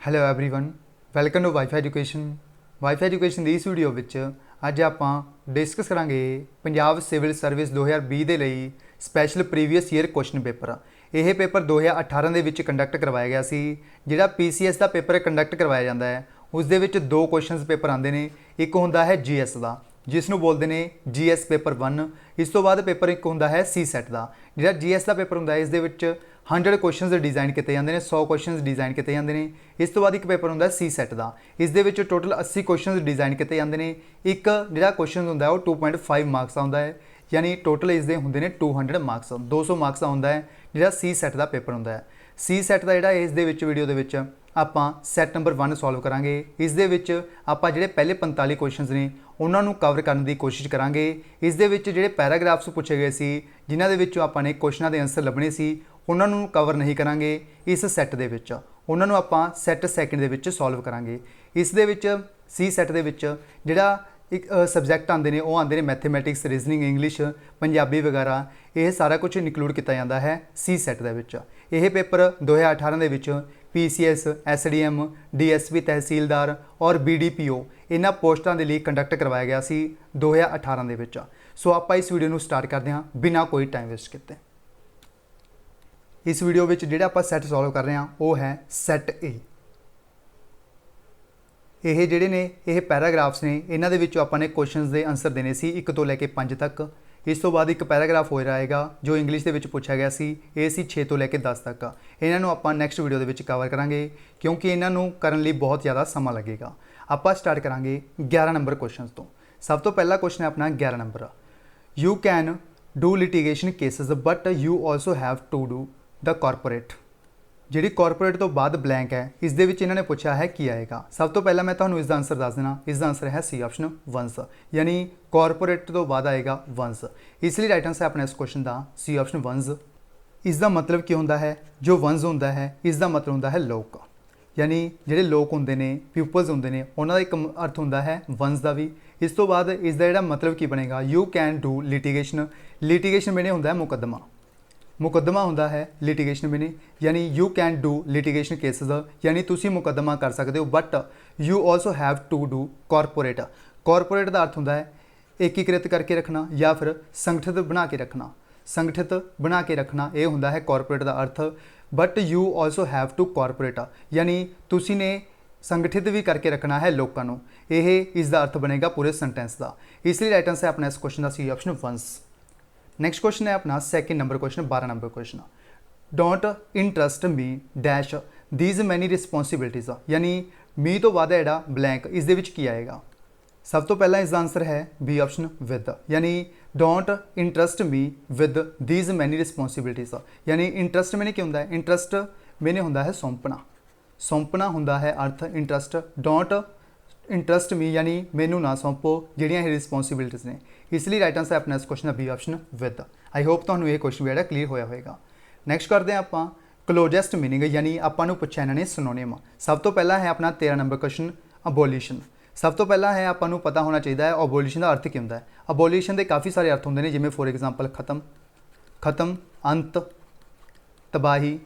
Hello everyone welcome to WiFi education ਦੀ ਇਸ video ਵਿੱਚ ਅੱਜ ਆਪਾਂ ਡਿਸਕਸ ਕਰਾਂਗੇ ਪੰਜਾਬ ਸਿਵਲ ਸਰਵਿਸ 2020 ਦੇ ਲਈ special previous year question paper. ਇਹ ਪੇਪਰ 2018 ਦੇ ਵਿੱਚ ਕੰਡਕਟ ਕਰਵਾਇਆ ਗਿਆ ਸੀ। ਜਿਹੜਾ PCS ਦਾ ਪੇਪਰ ਕੰਡਕਟ ਕਰਵਾਇਆ ਜਾਂਦਾ ਹੈ ਉਸ ਦੇ ਵਿੱਚ ਦੋ ਕੁਐਸਚਨਸ ਪੇਪਰ ਆਉਂਦੇ ਨੇ। ਇੱਕ ਹੁੰਦਾ ਹੈ GS ਦਾ ਜਿਸ ਨੂੰ ਬੋਲਦੇ ਨੇ GS ਪੇਪਰ 1। ਇਸ ਤੋਂ ਬਾਅਦ ਪੇਪਰ ਇੱਕ ਹੁੰਦਾ ਹੈ CSET ਦਾ। ਜਿਹੜਾ GS ਦਾ ਪੇਪਰ ਹੁੰਦਾ ਹੈ ਇਸ ਦੇ ਵਿੱਚ 100 ਕੁਐਸਚਨਸ डिजाइन किए जाते हैं, 100 ਕੁਐਸਚਨਸ डिजाइन किए जाते हैं। इस तो बाद एक पेपर होंगे CSET का। इस दे विच टोटल 80 ਕੁਐਸਚਨਸ डिजाइन किए जाते हैं। एक जो क्वेश्चन होंगे वो 2.5 मार्क्स आता है, यानी टोटल इसके होंगे ने 200 मार्क्स, 200 मार्क्स का होंगे जो CSET का पेपर होंगे। CSET का जोड़ा इस वीडियो के ਆਪਾਂ ਸੈਟ ਨੰਬਰ 1 ਸੋਲਵ ਕਰਾਂਗੇ। ਇਸ ਦੇ ਵਿੱਚ ਆਪਾਂ ਜਿਹੜੇ ਪਹਿਲੇ 45 ਕੁਐਸਚਨਸ ਨੇ ਉਹਨਾਂ ਨੂੰ ਕਵਰ ਕਰਨ ਦੀ ਕੋਸ਼ਿਸ਼ ਕਰਾਂਗੇ। ਇਸ ਦੇ ਵਿੱਚ ਜਿਹੜੇ ਪੈਰਾਗ੍ਰਾਫਸ ਪੁੱਛੇ ਗਏ ਸੀ ਜਿਨ੍ਹਾਂ ਦੇ ਵਿੱਚੋਂ ਆਪਾਂ ਨੇ ਕੁਐਸਚਨਾਂ ਦੇ ਆਨਸਰ ਲੱਭਣੇ ਸੀ ਉਹਨਾਂ ਨੂੰ ਕਵਰ ਨਹੀਂ ਕਰਾਂਗੇ ਇਸ ਸੈੱਟ ਦੇ ਵਿੱਚ। ਉਹਨਾਂ ਨੂੰ ਆਪਾਂ ਸੈੱਟ ਸੈਕਿੰਡ ਦੇ ਵਿੱਚ ਸੋਲਵ ਕਰਾਂਗੇ। ਇਸ ਦੇ ਵਿੱਚ CSET ਦੇ ਵਿੱਚ ਜਿਹੜਾ ਇੱਕ ਸਬਜੈਕਟ ਆਉਂਦੇ ਨੇ ਉਹ ਆਉਂਦੇ ਨੇ ਮੈਥਮੈਟਿਕਸ, ਰੀਜ਼ਨਿੰਗ, ਇੰਗਲਿਸ਼, ਪੰਜਾਬੀ ਵਗੈਰਾ। ਇਹ ਸਾਰਾ ਕੁਝ ਇਨਕਲੂਡ ਕੀਤਾ ਜਾਂਦਾ ਹੈ CSET ਦੇ ਵਿੱਚ। ਇਹ ਪੇਪਰ 2018 ਦੇ ਵਿੱਚ PCS, SDM, DSP ਤਹਿਸੀਲਦਾਰ और BDPO ਇਹਨਾਂ ਪੋਸਟਾਂ ਦੇ ਲਈ ਕੰਡਕਟ ਕਰਵਾਇਆ ਗਿਆ ਸੀ 2018 ਦੇ ਵਿੱਚ। ਸੋ ਆਪਾਂ ਇਸ ਵੀਡੀਓ ਨੂੰ ਸਟਾਰਟ ਕਰਦੇ ਹਾਂ ਬਿਨਾਂ ਕੋਈ ਟਾਈਮ ਵੇਸਟ ਕੀਤੇ। ਇਸ ਵੀਡੀਓ ਵਿੱਚ ਜਿਹੜਾ ਆਪਾਂ ਸੈੱਟ ਸੋਲਵ ਕਰ ਰਹੇ ਹਾਂ ਉਹ ਹੈ ਸੈੱਟ A। ਇਹ ਜਿਹੜੇ ਨੇ ਇਹ ਪੈਰਾਗ੍ਰਾਫਸ ਨੇ ਇਹਨਾਂ ਦੇ ਵਿੱਚੋਂ ਆਪਾਂ ਨੇ ਕੁਐਸਚਨਸ ਦੇ ਆਨਸਰ ਦੇਣੇ ਸੀ 1 ਤੋਂ ਲੈ ਕੇ 5 ਤੱਕ। ਇਸ ਤੋਂ ਬਾਅਦ ਇੱਕ ਪੈਰਾਗ੍ਰਾਫ ਹੋ ਜਾਏਗਾ ਜੋ ਇੰਗਲਿਸ਼ ਦੇ ਵਿੱਚ ਪੁੱਛਿਆ ਗਿਆ ਸੀ, ਇਹ ਸੀ 6 ਤੋਂ ਲੈ ਕੇ 10 ਤੱਕ। ਇਹਨਾਂ ਨੂੰ ਆਪਾਂ ਨੈਕਸਟ ਵੀਡੀਓ ਦੇ ਵਿੱਚ ਕਵਰ ਕਰਾਂਗੇ ਕਿਉਂਕਿ ਇਹਨਾਂ ਨੂੰ ਕਰਨ ਲਈ ਬਹੁਤ ਜ਼ਿਆਦਾ ਸਮਾਂ ਲੱਗੇਗਾ। ਆਪਾਂ ਸਟਾਰਟ ਕਰਾਂਗੇ 11 ਨੰਬਰ ਕੁਐਸਚਨਸ ਤੋਂ। ਸਭ ਤੋਂ ਪਹਿਲਾ ਕੁਐਸਚਨ ਹੈ ਆਪਣਾ 11 number. You can do litigation cases but you also have to do the corporate. ਜਿਹੜੀ ਕਾਰਪੋਰੇਟ ਤੋਂ ਬਾਅਦ ਬਲੈਂਕ ਹੈ ਇਸ ਦੇ ਵਿੱਚ ਇਹਨਾਂ ਨੇ ਪੁੱਛਿਆ ਹੈ ਕੀ ਆਏਗਾ। ਸਭ ਤੋਂ ਪਹਿਲਾਂ ਮੈਂ ਤੁਹਾਨੂੰ ਇਸ ਦਾ ਆਨਸਰ ਦੱਸ ਦੇਣਾ। ਇਸ ਦਾ ਆਨਸਰ ਹੈ C ਆਪਸ਼ਨ ਵੰਸ, यानी ਕਾਰਪੋਰੇਟ ਤੋਂ ਬਾਅਦ ਆਏਗਾ ਵੰਸ। ਇਸ ਲਈ ਰਾਈਟ ਆਨਸਰ ਹੈ ਆਪਣੇ ਇਸ ਕੁਐਸਚਨ ਦਾ C ਆਪਸ਼ਨ ਵੰਸ। ਇਸ ਦਾ ਮਤਲਬ ਕੀ ਹੁੰਦਾ ਹੈ? ਜੋ ਵੰਸ ਹੁੰਦਾ ਹੈ ਇਸ ਦਾ ਮਤਲਬ ਹੁੰਦਾ ਹੈ ਲੋਕ, यानी ਜਿਹੜੇ ਲੋਕ ਹੁੰਦੇ ਨੇ, ਪੀਪਲਸ ਹੁੰਦੇ ਨੇ, ਉਹਨਾਂ ਦਾ ਇੱਕ ਅਰਥ ਹੁੰਦਾ ਹੈ ਵੰਸ ਦਾ ਵੀ। ਇਸ ਤੋਂ ਬਾਅਦ ਇਸ ਦਾ ਜਿਹੜਾ ਮਤਲਬ ਕੀ ਬਣੇਗਾ you can do litigation. Litigation ਮੈਨੇ ਹੁੰਦਾ ਹੈ ਮੁਕੱਦਮਾ, ਮੁਕੱਦਮਾ ਹੁੰਦਾ ਹੈ ਲਿਟੀਗੇਸ਼ਨ ਮੈਨੇ, यानी you can do litigation cases, यानी तुसी मुकदमा कर सकते हो but you also have to do corporate. Corporate का अर्थ होंदा है एकीकृत करके रखना या फिर संगठित बना के रखना। संगठित बना के रखना ये होंदा है कॉरपोरेट का अर्थ। But you also have to corporate, यानी तुसी ने संगठित भी करके रखना है लोगों को। यह इसका अर्थ बनेगा पूरे सेंटेंस का। इसलिए राइट आंसर है अपना इस क्वेश्चन का C option once. Next question है अपना second number question, 12 number question. Don't interest me dash these many responsibilities, यानी मी तो बाद है जोड़ा ब्लैंक इस दे विच की आएगा। सब तो पहला इसका आंसर है B ऑप्शन विद, यानी don't interest me with these many responsibilities. यानी इंटरस्ट मैंने क्या होंदा है? इंटरस्ट मैंने होंदा है सौंपना, सौंपना होंदा है अर्थ इंटरस्ट। डोंट इंटरस्ट मी यानी मैनू ना सौंपो ਜਿਹੜੀਆਂ ਇਹ ਰਿਸਪੌਂਸਿਬਿਲਿਟੀਜ਼ ਨੇ। ਇਸ ਲਈ ਰਾਈਟ ਆਨਸਰ ਹੈ ਆਪਣਾ ਇਸ question the B option with. I hope ਤੁਹਾਨੂੰ ਇਹ ਕੁਐਸਚਨ ਜਿਹੜਾ ਕਲੀਅਰ ਹੋਇਆ ਹੋਵੇਗਾ। ਨੈਕਸਟ ਕਰਦੇ ਹਾਂ ਆਪਾਂ ਕਲੋਜ਼ੈਸਟ ਮੀਨਿੰਗ, यानी ਆਪਾਂ ਨੂੰ ਪੁੱਛਿਆ ਇਹਨਾਂ ਨੇ ਸਿਨੋਨਿਮ। ਸਭ ਤੋਂ ਪਹਿਲਾਂ ਹੈ ਆਪਣਾ 13 ਨੰਬਰ ਕੁਐਸਚਨ ਅਬੋਲੀਸ਼ਨ। ਸਭ ਤੋਂ ਪਹਿਲਾਂ ਹੈ ਆਪਾਂ ਨੂੰ ਪਤਾ ਹੋਣਾ ਚਾਹੀਦਾ ਹੈ ਅਬੋਲੀਸ਼ਨ ਦਾ ਅਰਥ ਕੀ ਹੁੰਦਾ ਹੈ। ਅਬੋਲੀਸ਼ਨ ਦੇ ਕਾਫੀ ਸਾਰੇ ਅਰਥ ਹੁੰਦੇ ਨੇ, ਜਿਵੇਂ ਫੋਰ ਐਗਜ਼ਾਮਪਲ ਖਤਮ, ਖਤਮ, ਅੰਤ, ਤਬਾਹੀ,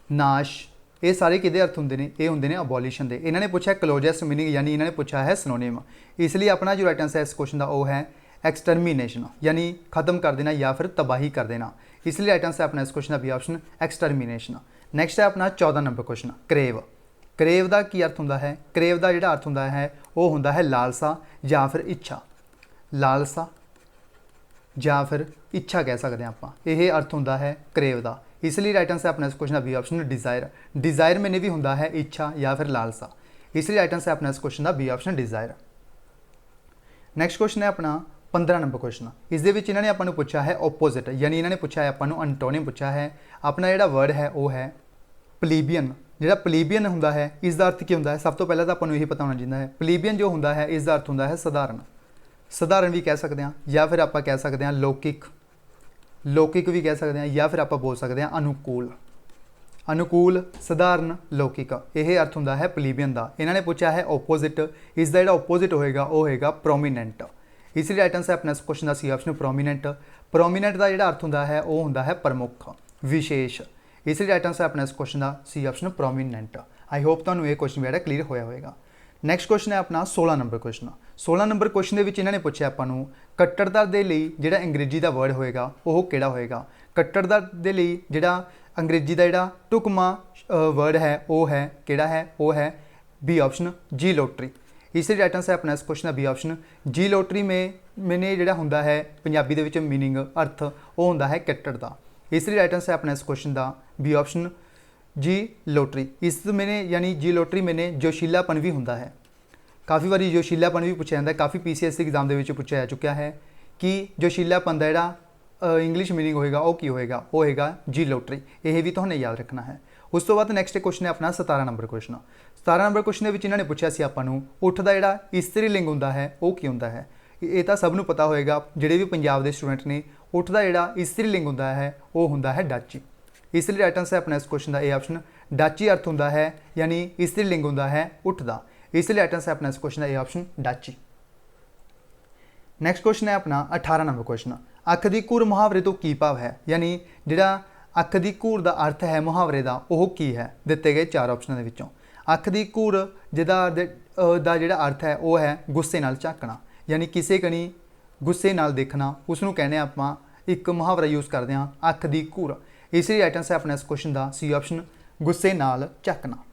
ਨਾਸ਼। ਇਹ ਸਾਰੇ ਕਿਹਦੇ ਅਰਥ ਹੁੰਦੇ ਨੇ? ਇਹ ਹੁੰਦੇ ਨੇ ਅਬੋਲੀਸ਼ਨ ਦੇ। ਇਹਨਾਂ ਨੇ ਪੁੱਛਿਆ ਕਲੋਜ਼ੈਸਟ ਮੀਨਿੰਗ, यानी ਇਹਨਾਂ ਨੇ ਪੁੱਛਿਆ ਹੈ ਸਿਨੋਨਿਮ। ਇਸ ਲਈ ਆਪਣਾ ਜੋ ਰਾਈਟ ਆਨਸਰ ਹੈ ਇਸ ਕੁਐਸਚਨ ਦਾ ਉਹ ਹੈ एक्सटर्मिनेशन, यानी खत्म कर देना या फिर तबाही कर देना। इसलिए राइट आंसर है अपना इस क्वेश्चन का B ऑप्शन एक्सटर्मिनेशन। नैक्सट है अपना 14 नंबर क्वेश्चन क्रेव। क्रेव का की अर्थ होंदा है? क्रेव का जोड़ा अर्थ होंदा है वो होंदा है लालसा या फिर इच्छा। लालसा या फिर इच्छा कह सकते हैं आप, यह अर्थ होंदा है क्रेव का। इसलिए राइट आंसर है अपना इस क्वेश्चन का B ऑप्शन डिज़ायर। डिज़ायर मैंने भी होंदा है इच्छा या फिर लालसा। इसलिए राइट आंसर है अपना इस क्वेश्चन का B option desire. Next question है अपना 15 नंबर क्वेश्चन। इस दे विच इन्होंने आपां नूं पुछा है ओपोजिट, यानी इन्होंने पूछा है आपां नूं एंटोनिम पूछा है। अपना जिहड़ा वर्ड है वो है प्लीबियन। जिहड़ा प्लीबियन हुंदा है इसका अर्थ की हुंदा है? सब तो पहले तो आपां नूं यही पता होना चाहिए है प्लीबियन जो हुंदा है इसका अर्थ हुंदा है सधारण। सधारण भी कह सकते हैं या फिर आपां कह सकते हैं लौकिक, लौकिक भी कह सकते हैं या फिर आपां बोल सकते हैं अनुकूल। अनुकूल, सधारण, लौकिक, यह अर्थ होंदा है प्लीबियन का। इन्होंने पूछा है ओपोजिट, इसका जिहड़ा ओपोजिट होएगा वो होएगा प्रोमीनेंट। इसलिए राइट आंसर है अपना इस क्वेश्चन का C ऑप्शन प्रोमीनेंट। प्रोमीनेंट का जो अर्थ होंदा है वो होंदा है प्रमुख, विशेष। इसलिए राइट आंसर है अपना इस क्वेश्चन का C option prominent. I hope तुहानूं ये क्वेश्चन भी क्लीयर होया होएगा। नैक्सट क्वेश्चन है अपना 16 नंबर क्वेश्चन। 16 नंबर क्वेश्चन ਦੇ ਵਿੱਚ ਇਹਨਾਂ ਨੇ ਪੁੱਛਿਆ ਆਪਾਂ ਨੂੰ ਕੱਟੜਤਾ ਦੇ ਲਈ ਜਿਹੜਾ ਅੰਗਰੇਜ਼ੀ ਦਾ ਵਰਡ ਹੋਏਗਾ ਉਹ ਕਿਹੜਾ ਹੋਏਗਾ। ਕੱਟੜਤਾ ਦੇ ਲਈ ਜਿਹੜਾ ਅੰਗਰੇਜ਼ੀ ਦਾ ਜਿਹੜਾ ਢੁਕਵਾਂ वर्ड है वो है किहड़ा है, वो है बी ऑप्शन जी लोटरी। इसलिए राइट आंसर है अपना इस क्वेश्चन का बी ऑप्शन जी लोटरी में मैंने जिहड़ा हुंदा है पंजाबी दे विच मीनिंग अर्थ वो हुंदा है कट्टड़ता। इसलिए राइट आंसर है अपना इस क्वेश्चन का बी ऑप्शन जी लोटरी। इस मैंने यानी जी लोटरी मैंने जोशीलापन भी हुंदा है। काफ़ी बारी जोशीलापन भी पूछा जाता है, काफ़ी PCSC एग्जाम के पूछा जा चुका है कि जोशीलापन का जिहड़ा इंग्लिश मीनिंग होएगा वो की होएगा, वो होएगा जी लोटरी। यह भी तुहानूं याद रखना है। उस तो बाद नैक्सट क्वेश्चन है अपना 17 नंबर क्वेश्चन। 17 नंबर क्वेश्चन के इन्होंने पूछा सी आपां नूं उठ दा जिहड़ा इस्त्री लिंग हुंदा है वो की हुंदा है। ये तो सब नूं पता होएगा जिहड़े भी पंजाब के स्टूडेंट ने। उठ दा जिहड़ा इस्त्री लिंग हुंदा है वो हुंदा है डाची। इसलिए राइट आंसर है अपना इस क्वेश्चन का ए ऑप्शन डाची अर्थ हुंदा है यानी इस्त्री लिंग हुंदा है उठ दा। इसलिए राइट आंसर है अपना इस क्वेश्चन का ए ऑप्शन डाची। नैक्सट क्वेश्चन है अपना 18 नंबर क्वेश्चन। अख दी घूर मुहावरे तो की भाव है, यानी जिहड़ा अख दी घूर का अर्थ है मुहावरे का वह की है। दिते गए 4 ऑप्शन के विचों अख दी घूर जिहदा जिहड़ा अर्थ है वह है गुस्से नाल झांकना, यानी किसी कनी गुस्से नाल देखना, उसनूं कहने आपां एक मुहावरा यूज़ करते हैं अख दी घूर। इसलिए राइट आंसर है अपना इस क्वेश्चन का सी ऑप्शन गुस्से नाल झांकना।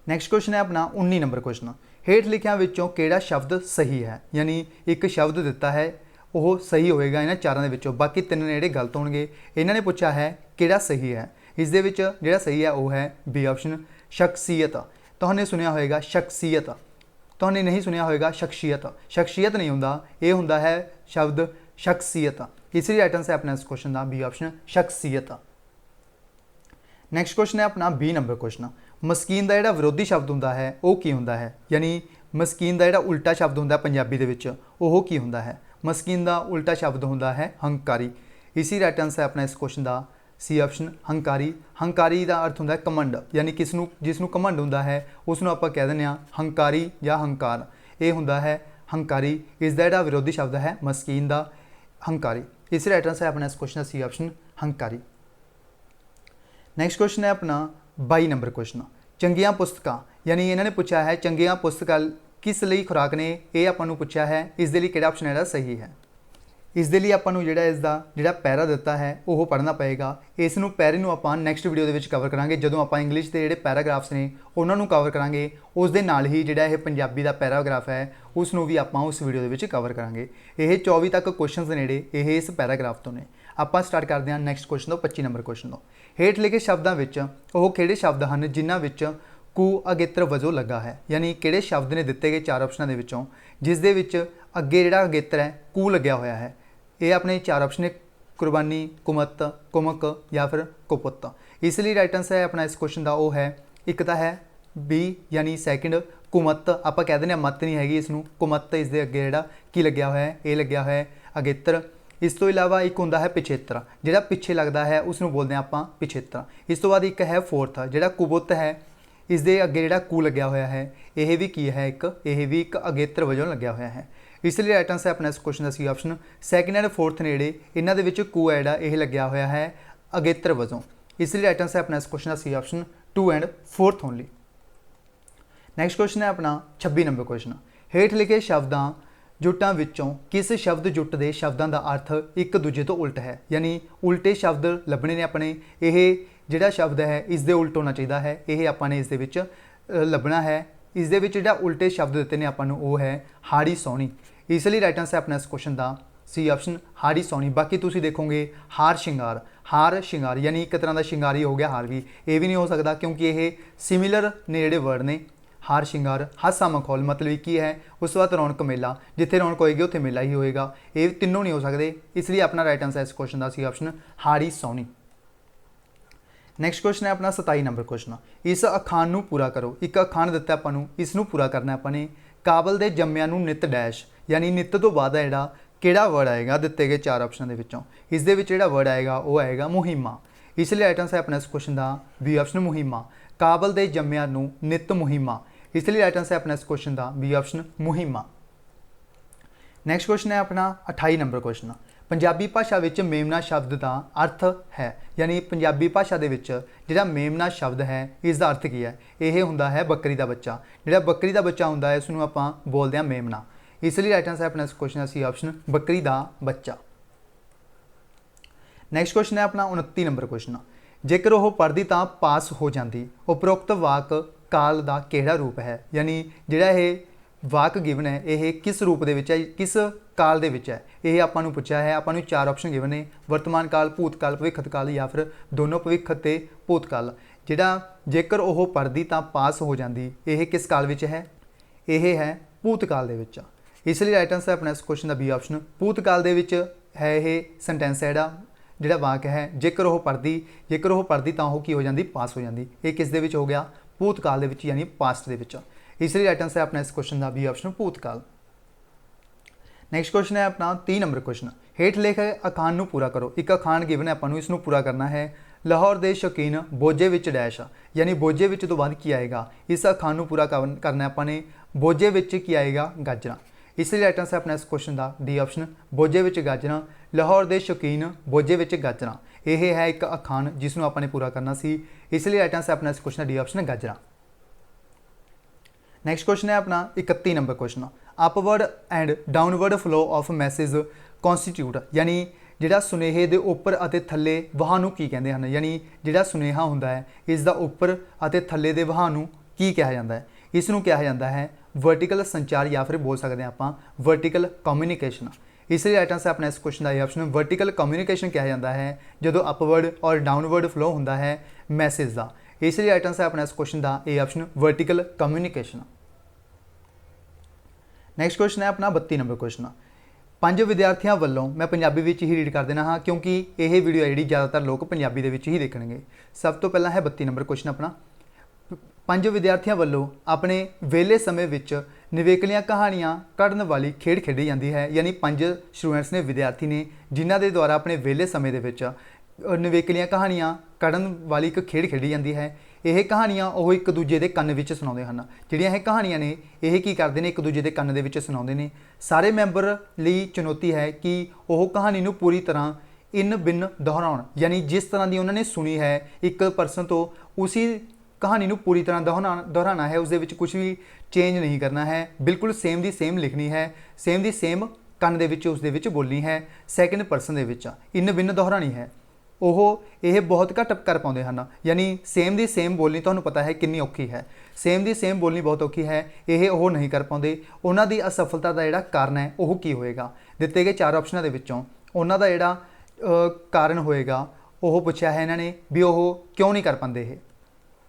नैक्सट क्वेश्चन है अपना 19 नंबर क्वेश्चन। हेठ लिखियां विचों किहड़ा शब्द सही है, यानी एक शब्द दिता है वो सही होएगा इन्हां चारां दे विचों, बाकी 3 ने जिहड़े गलत होणगे। इन्हां ने पूछा है किहड़ा सही है, इस दे विच जिहड़ा सही है वो है बी ऑप्शन शख्सियत। तुहाने सुनिया होएगा शख्सियत, तुहाने नहीं सुनिया होएगा शख्सियत। शख्सियत नहीं हुंदा, ये हुंदा है शब्द शख्सियत। इसलिए राइट आंसर है अपना इस क्वेश्चन का बी ऑप्शन शख्सियत। नैक्सट क्वेश्चन है अपना 20 नंबर क्वेश्चन। मस्कीन का जिहड़ा विरोधी शब्द हुंदा है वो की हुंदा है, यानी मस्कीन का जिहड़ा उल्टा शब्द हुंदा पंजाबी दे विच वो की हुंदा है। मस्कीन का उल्टा शब्द होंदा है हंकारी। इसी राइट आंसर है अपना इस क्वेश्चन का सी ऑप्शन हंकारी। हंकारी का अर्थ होंदा है कमंड, यानी किसनूं जिसनूं कमंड होंदा है उसनूं आपां कह दिंदे आ हंकारी या हंकार। ये होंदा है हंकारी। इसका जिहड़ा विरोधी शब्द है मस्कीन का हंकारी। इसी राइट आंसर है अपना इस क्वेश्चन का सी ऑप्शन हंकारी। नैक्सट क्वेश्चन है अपना 22 नंबर क्वेश्चन। चंगियां पुस्तकां, यानी इन्होंने पूछा है चंगियां पुस्तकां किस लिए खुराक ने, ये आपां नूं पूछा है। इस दे लई किहड़ा ऑप्शन है सही है। इस दे लई आपां नूं जिहड़ा इसदा जिहड़ा पैरा दिता है वो पढ़ना पएगा। इस नूं पैरे नूं आपां नैक्सट वीडियो दे विच कवर करांगे, जदों आपां इंग्लिश के जिहड़े पैराग्राफ्स ने उन्हां नूं कवर करांगे। उस दे नाल ही जिहड़ा यह पंजाबी का पैराग्राफ है उसनूं भी आपां उस वीडियो दे विच कवर करांगे। यह 24 तक क्वेश्चनस नेड़े यह इस पैराग्राफ तो ने। आपां स्टार्ट करते हैं नैक्सट क्वेश्चन तो 25 नंबर क्वेश्चन तो। हेठ लिखे शब्दों विच वो किहड़े शब्द हैं जिन्हां विच कू अगेत्र वजों लगा है, यानी किहड़े शब्द ने दिते गए 4 ऑप्शनों के विचों जिस दे विच अगे जिहड़ा अगेत्र है कू लग्या होया है। ये अपने 4 ऑप्शन ने कुर्बानी, कुमत, कुमक या फिर कुपुत। इसलिए राइट आंसर है अपना इस क्वेश्चन का वो है एक तो है बी यानी सैकेंड कुमत। आप कह दें मत नहीं हैगी इसनूं कुमत। इस दे अगे जिहड़ा की लग्या होया है ये लग्या होया है अगेत्र। इस तो इलावा एक होंदा है पिछेत्र, जिहड़ा पिछे लगता है उसनूं बोलते हैं आपां पिछेत्र। इस तो बाद एक है फोर्थ जिहड़ा कुबुत है, इस दे अगे जिहड़ा कू लग्या होया है यह भी की है यह भी एक अगेत्र वजों लग्या होया है। इसलिए राइट आंसर अपना इस क्वेश्चन का C option second and fourth नेड़े इन्हां दे विच कू है जिहड़ा यह लग्या होया है अगेत्र वजों। इसलिए राइट आंसर अपना इस क्वेश्चन का C option 2 and 4th only. Next question है अपना 26 नंबर क्वेश्चन। हेठ लिखे शब्दां जुटां विचों किस शब्द जुट दे शब्दां दा अर्थ एक दूजे तो उल्ट है, यानी उल्टे शब्द लभने ने अपने। यह जिहड़ा शब्द है इस दे उल्ट होना चाहिए है, यह आपां ने इस दे विच लभना है। इस दे विच जिहड़ा उल्टे शब्द दिते ने आपां नूं वो है हाड़ी सोहणी। इसलिए राइट आंसर अपना इस क्वेश्चन का सी ऑप्शन हाड़ी सोहणी। बाकी तुसीं देखोगे हार शिंगार, हार शिंगार यानी एक तरह का शिंगारी हो गया हार भी, ये भी नहीं हो सकता क्योंकि ये सिमिलर ने जिहड़े वर्ड ने। हार शिंगार हासा मखौल मतलब एक ही है। उस बाद रौनक मेला, जिथे रौनक होएगी उत्थे मेला ही होएगा। ये तीनों नहीं हो सकते। इसलिए अपना राइट आंसर इस क्वेश्चन का सी ऑप्शन हाड़ी सोहणी। नैक्सट क्वेश्चन है अपना 27 नंबर क्वेश्चन। इस अखान नूं पूरा करो। एक अखान दिता आपां नूं, इसनूं पूरा करना अपने। काबल दे जम्मिਆਂ नूं नित डैश, यानी नित तो बाद जिहड़ा किहड़ा वर्ड आएगा दिते गए 4 ऑप्शन के विचों। इस दे विच जिहड़ा वर्ड आएगा वो आएगा मुहिमा। इसलिए राइट आंसर अपना इस क्वेश्चन का बी ऑप्शन मुहिमा। काबल दे जम्मिਆਂ नूं नित मुहिमा। इसलिए राइट आंसर अपना इस क्वेश्चन का बी ऑप्शन मुहिमा। नैक्सट क्वेश्चन है अपना 28 नंबर क्वेश्चन। ਪੰਜਾਬੀ ਭਾਸ਼ਾ ਵਿੱਚ ਮੇਮਣਾ ਸ਼ਬਦ ਦਾ ਅਰਥ ਹੈ, ਯਾਨੀ ਪੰਜਾਬੀ ਭਾਸ਼ਾ ਦੇ ਵਿੱਚ ਜਿਹੜਾ ਮੇਮਣਾ ਸ਼ਬਦ ਹੈ ਇਸ ਦਾ ਅਰਥ ਕੀ ਹੈ? ਇਹ ਹੁੰਦਾ ਹੈ ਬੱਕਰੀ ਦਾ ਬੱਚਾ। ਜਿਹੜਾ ਬੱਕਰੀ ਦਾ ਬੱਚਾ ਹੁੰਦਾ ਹੈ ਇਸ ਨੂੰ ਆਪਾਂ ਬੋਲਦੇ ਹਾਂ ਮੇਮਣਾ। ਇਸ ਲਈ ਰਾਈਟ ਆਂਸਰ ਹੈ ਆਪਣਾ ਇਸ ਕੁਐਸਚਨ ਦਾ ਸੀ ਆਪਸ਼ਨ ਬੱਕਰੀ ਦਾ ਬੱਚਾ। ਨੈਕਸਟ ਕੁਐਸਚਨ ਹੈ ਆਪਣਾ 29 ਨੰਬਰ ਕੁਐਸਚਨ। ਜੇਕਰ ਉਹ ਪੜ੍ਹਦੀ ਤਾਂ ਪਾਸ ਹੋ ਜਾਂਦੀ, ਉਪਰੋਕਤ ਵਾਕ ਕਾਲ ਦਾ ਕਿਹੜਾ ਰੂਪ ਹੈ? ਯਾਨੀ ਜਿਹੜਾ ਇਹ ਵਾਕ ਗਿਵਨ ਹੈ ਇਹ ਕਿਸ ਰੂਪ ਦੇ ਵਿੱਚ ਹੈ, ਕਿਸ ਕਾਲ ਦੇ ਵਿੱਚ ਹੈ, ਇਹ ਆਪਾਂ ਨੂੰ ਪੁੱਛਿਆ ਹੈ। ਆਪਾਂ ਨੂੰ 4 ਆਪਸ਼ਨ ਗਿਵਨ ਨੇ, ਵਰਤਮਾਨ ਕਾਲ, ਭੂਤਕਾਲ, ਭਵਿੱਖਤ ਕਾਲ ਜਾਂ ਫਿਰ ਦੋਨੋਂ ਭਵਿੱਖ ਅਤੇ ਭੂਤਕਾਲ। ਜਿਹੜਾ ਜੇਕਰ ਉਹ ਪੜ੍ਹਦੀ ਤਾਂ ਪਾਸ ਹੋ ਜਾਂਦੀ, ਇਹ ਕਿਸ ਕਾਲ ਵਿੱਚ ਹੈ? ਇਹ ਹੈ ਭੂਤਕਾਲ ਦੇ ਵਿੱਚ। ਇਸ ਲਈ ਰਾਈਟ ਆਂਸਰ ਆਪਣਾ ਇਸ ਕੁਐਸਚਨ ਦਾ ਬੀ ਆਪਸ਼ਨ ਭੂਤਕਾਲ ਦੇ ਵਿੱਚ ਹੈ। ਇਹ ਸੈਂਟੈਂਸ ਹੈ ਜਿਹੜਾ ਵਾਕ ਹੈ ਜੇਕਰ ਉਹ ਪੜ੍ਹਦੀ ਤਾਂ ਉਹ ਕੀ ਹੋ ਜਾਂਦੀ? ਪਾਸ ਹੋ ਜਾਂਦੀ। ਇਹ ਕਿਸ ਦੇ ਵਿੱਚ ਹੋ ਗਿਆ? ਭੂਤਕਾਲ ਦੇ ਵਿੱਚ, ਯਾਨੀ ਪਾਸਟ ਦੇ ਵਿੱਚ। ਇਸ ਲਈ ਰਾਈਟ ਆਂਸਰ ਹੈ ਆਪਣਾ ਇਸ ਕੁਐਸਚਨ ਦਾ ਬੀ ਆਪਸ਼ਨ ਭੂਤਕਾਲ। ਨੈਕਸਟ ਕੁਐਸਚਨ ਹੈ ਆਪਣਾ 30 ਨੰਬਰ ਕੁਐਸਚਨ। ਹੇਠ ਲਿਖੇ ਅਖਾਣ ਨੂੰ ਪੂਰਾ ਕਰੋ। ਇੱਕ ਅਖਾਣ ਗਿਵਨ ਹੈ, ਆਪਾਂ ਨੂੰ ਇਸ ਨੂੰ ਪੂਰਾ ਕਰਨਾ ਹੈ। ਲਾਹੌਰ ਦੇ ਸ਼ੌਕੀਨ ਬੋਝੇ ਵਿੱਚ ਡੈਸ਼, ਯਾਨੀ ਬੋਝੇ ਵਿੱਚ ਤੋਂ ਬਾਅਦ ਕੀ ਆਏਗਾ? ਇਸ ਅਖਾਣ ਨੂੰ ਪੂਰਾ ਕਰਨਾ ਆਪਾਂ ਨੇ। ਬੋਝੇ ਵਿੱਚ ਕੀ ਆਏਗਾ? ਗਾਜਰਾਂ। ਇਸ ਲਈ ਰਾਈਟ ਆਂਸਰ ਆਪਣਾ ਇਸ ਕੁਐਸਚਨ ਦਾ ਡੀ ਆਪਸ਼ਨ ਬੋਝੇ ਵਿੱਚ ਗਾਜਰਾਂ। ਲਾਹੌਰ ਦੇ ਸ਼ੌਕੀਨ ਬੋਝੇ ਵਿੱਚ ਗਾਜਰਾਂ, ਇਹ ਹੈ ਇੱਕ ਅਖਾਣ ਜਿਸ ਨੂੰ ਆਪਾਂ ਨੇ ਪੂਰਾ ਕਰਨਾ ਸੀ। ਇਸ ਲਈ ਰਾਈਟ ਆਂਸਰ ਆਪਣਾ ਇਸ ਕੁਐਸਚਨ ਦਾ ਡੀ ਆਪਸ਼ਨ ਗਾਜਰਾਂ। ਨੈਕਸਟ ਕੁਐਸਚਨ ਹੈ ਆਪਣਾ 31 number question. Upward and downward flow of message constitute, ਯਾਨੀ ਜਿਹੜਾ ਸੁਨੇਹੇ ਦੇ ਉੱਪਰ ਅਤੇ ਥੱਲੇ ਵਹਾਅ ਨੂੰ ਕੀ ਕਹਿੰਦੇ ਹਨ? ਯਾਨੀ ਜਿਹੜਾ ਸੁਨੇਹਾ ਹੁੰਦਾ ਹੈ ਇਸ ਦਾ ਉੱਪਰ ਅਤੇ ਥੱਲੇ ਦੇ ਵਹਾਅ ਨੂੰ ਕੀ ਕਿਹਾ ਜਾਂਦਾ ਹੈ? ਇਸ ਨੂੰ ਕਿਹਾ ਜਾਂਦਾ ਹੈ ਵਰਟੀਕਲ ਸੰਚਾਰ ਜਾਂ ਫਿਰ ਬੋਲ ਸਕਦੇ ਹਾਂ ਆਪਾਂ ਵਰਟੀਕਲ ਕਮਿਊਨੀਕੇਸ਼ਨ। ਇਸ ਲਈ ਰਾਈਟ ਆਂਸਰ ਆਪਣਾ ਇਸ ਕੁਐਸਚਨ ਦਾ ਇਹ ਆਪਸ਼ਨ ਵਰਟੀਕਲ ਕਮਿਊਨੀਕੇਸ਼ਨ ਕਿਹਾ ਜਾਂਦਾ ਹੈ ਜਦੋਂ ਅਪਵਰਡ ਔਰ ਡਾਊਨਵਰਡ ਫਲੋ ਹੁੰਦਾ ਹੈ ਮੈਸੇਜ ਦਾ। ਇਸ ਲਈ ਰਾਈਟ ਆਂਸਰ ਆਪਣਾ ਇਸ ਕੁਐਸਚਨ ਦਾ ਇਹ option vertical communication. Next question ਹੈ ਆਪਣਾ 32 ਨੰਬਰ ਕੁਐਸਚਨ। 5 ਵਿਦਿਆਰਥੀਆਂ ਵੱਲੋਂ, ਮੈਂ ਪੰਜਾਬੀ ਵਿੱਚ ਹੀ ਰੀਡ ਕਰ ਦੇਣਾ ਹਾਂ ਕਿਉਂਕਿ ਇਹ ਵੀਡੀਓ ਜਿਹੜੀ ਜ਼ਿਆਦਾਤਰ ਲੋਕ ਪੰਜਾਬੀ ਦੇ ਵਿੱਚ ਹੀ ਦੇਖਣਗੇ। ਸਭ ਤੋਂ ਪਹਿਲਾਂ ਹੈ 32 ਨੰਬਰ ਕੁਐਸਚਨ ਆਪਣਾ। 5 ਵਿਦਿਆਰਥੀਆਂ ਵੱਲੋਂ ਆਪਣੇ ਵਿਹਲੇ ਸਮੇਂ ਵਿੱਚ ਨਿਵੇਕਲੀਆਂ ਕਹਾਣੀਆਂ ਕੱਢਣ ਵਾਲੀ ਖੇਡ ਖੇਡੀ ਜਾਂਦੀ ਹੈ, ਯਾਨੀ 5 ਸਟੂਡੈਂਟਸ ਨੇ, ਵਿਦਿਆਰਥੀ ਨੇ, ਜਿਨ੍ਹਾਂ ਦੇ ਦੁਆਰਾ ਆਪਣੇ ਵਿਹਲੇ ਸਮੇਂ ਦੇ ਵਿੱਚ ਨਿਵੇਕਲੀਆਂ ਕਹਾਣੀਆਂ ਕੱਢਣ ਵਾਲੀ ਇੱਕ ਖੇਡ ਖੇਡੀ ਜਾਂਦੀ ਹੈ। ਇਹ ਕਹਾਣੀਆਂ ਉਹ ਇੱਕ ਦੂਜੇ ਦੇ ਕੰਨ ਵਿੱਚ ਸੁਣਾਉਂਦੇ ਹਨ। ਜਿਹੜੀਆਂ ਇਹ ਕਹਾਣੀਆਂ ਨੇ ਇਹ ਕੀ ਕਰਦੇ ਨੇ? ਇੱਕ ਦੂਜੇ ਦੇ ਕੰਨ ਦੇ ਵਿੱਚ ਸੁਣਾਉਂਦੇ ਨੇ। ਸਾਰੇ ਮੈਂਬਰ ਲਈ ਚੁਣੌਤੀ ਹੈ ਕਿ ਉਹ ਕਹਾਣੀ ਨੂੰ ਪੂਰੀ ਤਰ੍ਹਾਂ ਇਨ ਬਿਨ ਦੁਹਰਾਉਣ, ਯਾਨੀ ਜਿਸ ਤਰ੍ਹਾਂ ਦੀ ਉਹਨਾਂ ਨੇ ਸੁਣੀ ਹੈ ਇੱਕ ਪਰਸਨ ਤੋਂ ਉਸੀ ਕਹਾਣੀ ਨੂੰ ਪੂਰੀ ਤਰ੍ਹਾਂ ਦੁਹਰਾਉਣਾ ਹੈ। ਉਸ ਦੇ ਵਿੱਚ ਕੁਝ ਵੀ ਚੇਂਜ ਨਹੀਂ ਕਰਨਾ ਹੈ, ਬਿਲਕੁਲ ਸੇਮ ਦੀ ਸੇਮ ਲਿਖਣੀ ਹੈ, ਸੇਮ ਦੀ ਸੇਮ ਕੰਨ ਦੇ ਵਿੱਚ ਉਸ ਦੇ ਵਿੱਚ ਬੋਲਣੀ ਹੈ, ਸੈਕਿੰਡ ਪਰਸਨ ਦੇ ਵਿੱਚ ਇਨ ਬਿਨ ਦੁਹਰਾਉਣੀ ਹੈ। ਉਹ ਇਹ ਬਹੁਤ ਘੱਟ ਕਰ ਪਾਉਂਦੇ ਹਨ, ਯਾਨੀ ਸੇਮ ਦੀ ਸੇਮ ਬੋਲਣੀ ਤੁਹਾਨੂੰ ਪਤਾ ਹੈ ਕਿੰਨੀ ਔਖੀ ਹੈ। ਸੇਮ ਦੀ ਸੇਮ ਬੋਲਣੀ ਬਹੁਤ ਔਖੀ ਹੈ, ਇਹ ਉਹ ਨਹੀਂ ਕਰ ਪਾਉਂਦੇ। ਉਹਨਾਂ ਦੀ ਅਸਫਲਤਾ ਦਾ ਜਿਹੜਾ ਕਾਰਨ ਹੈ ਉਹ ਕੀ ਹੋਏਗਾ? ਦਿੱਤੇ ਗਏ 4 ਆਪਸ਼ਨਾਂ ਦੇ ਵਿੱਚੋਂ ਉਹਨਾਂ ਦਾ ਜਿਹੜਾ ਕਾਰਨ ਹੋਏਗਾ ਉਹ ਪੁੱਛਿਆ ਹੈ ਇਹਨਾਂ ਨੇ ਵੀ ਉਹ ਕਿਉਂ ਨਹੀਂ ਕਰ ਪਾਉਂਦੇ।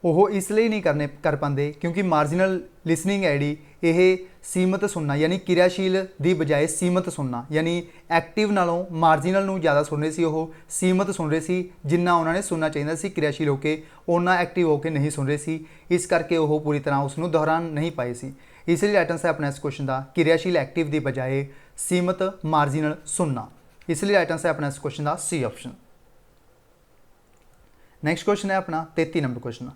ਉਹ ਇਸ ਲਈ ਨਹੀਂ ਕਰ ਪਾਉਂਦੇ ਕਿਉਂਕਿ ਮਾਰਜਨਲ ਲਿਸਨਿੰਗ ਹੈ ਜਿਹੜੀ ਇਹ ਸੀਮਤ ਸੁਣਨਾ, ਯਾਨੀ ਕਿਰਿਆਸ਼ੀਲ ਦੀ ਬਜਾਏ ਸੀਮਤ ਸੁਣਨਾ, ਯਾਨੀ ਐਕਟਿਵ ਨਾਲੋਂ ਮਾਰਜਨਲ ਨੂੰ ਜ਼ਿਆਦਾ ਸੁਣ ਰਹੇ ਸੀ, ਉਹ ਸੀਮਤ ਸੁਣ ਰਹੇ ਸੀ। ਜਿੰਨਾ ਉਹਨਾਂ ਨੇ ਸੁਣਨਾ ਚਾਹੀਦਾ ਸੀ ਕਿਰਿਆਸ਼ੀਲ ਹੋ ਕੇ, ਉਹਨਾਂ ਐਕਟਿਵ ਹੋ ਕੇ ਨਹੀਂ ਸੁਣ ਰਹੇ ਸੀ। ਇਸ ਕਰਕੇ ਉਹ ਪੂਰੀ ਤਰ੍ਹਾਂ ਉਸ ਨੂੰ ਦੁਹਰਾ ਨਹੀਂ ਪਾਏ ਸੀ। ਇਸ ਲਈ ਰਾਈਟ ਆਂਸਰ ਹੈ ਆਪਣਾ ਇਸ ਕੁਐਸਚਨ ਦਾ ਕਿਰਿਆਸ਼ੀਲ ਐਕਟਿਵ ਦੀ ਬਜਾਏ ਸੀਮਤ ਮਾਰਜਨਲ ਸੁਣਨਾ। ਇਸ ਲਈ ਰਾਈਟ ਆਂਸਰ ਹੈ ਆਪਣਾ ਇਸ ਕੁਐਸਚਨ ਦਾ ਸੀ ਆਪਸ਼ਨ। ਨੈਕਸਟ ਕੁਐਸਚਨ ਹੈ ਆਪਣਾ 33 ਨੰਬਰ ਕੁਐਸਚਨ।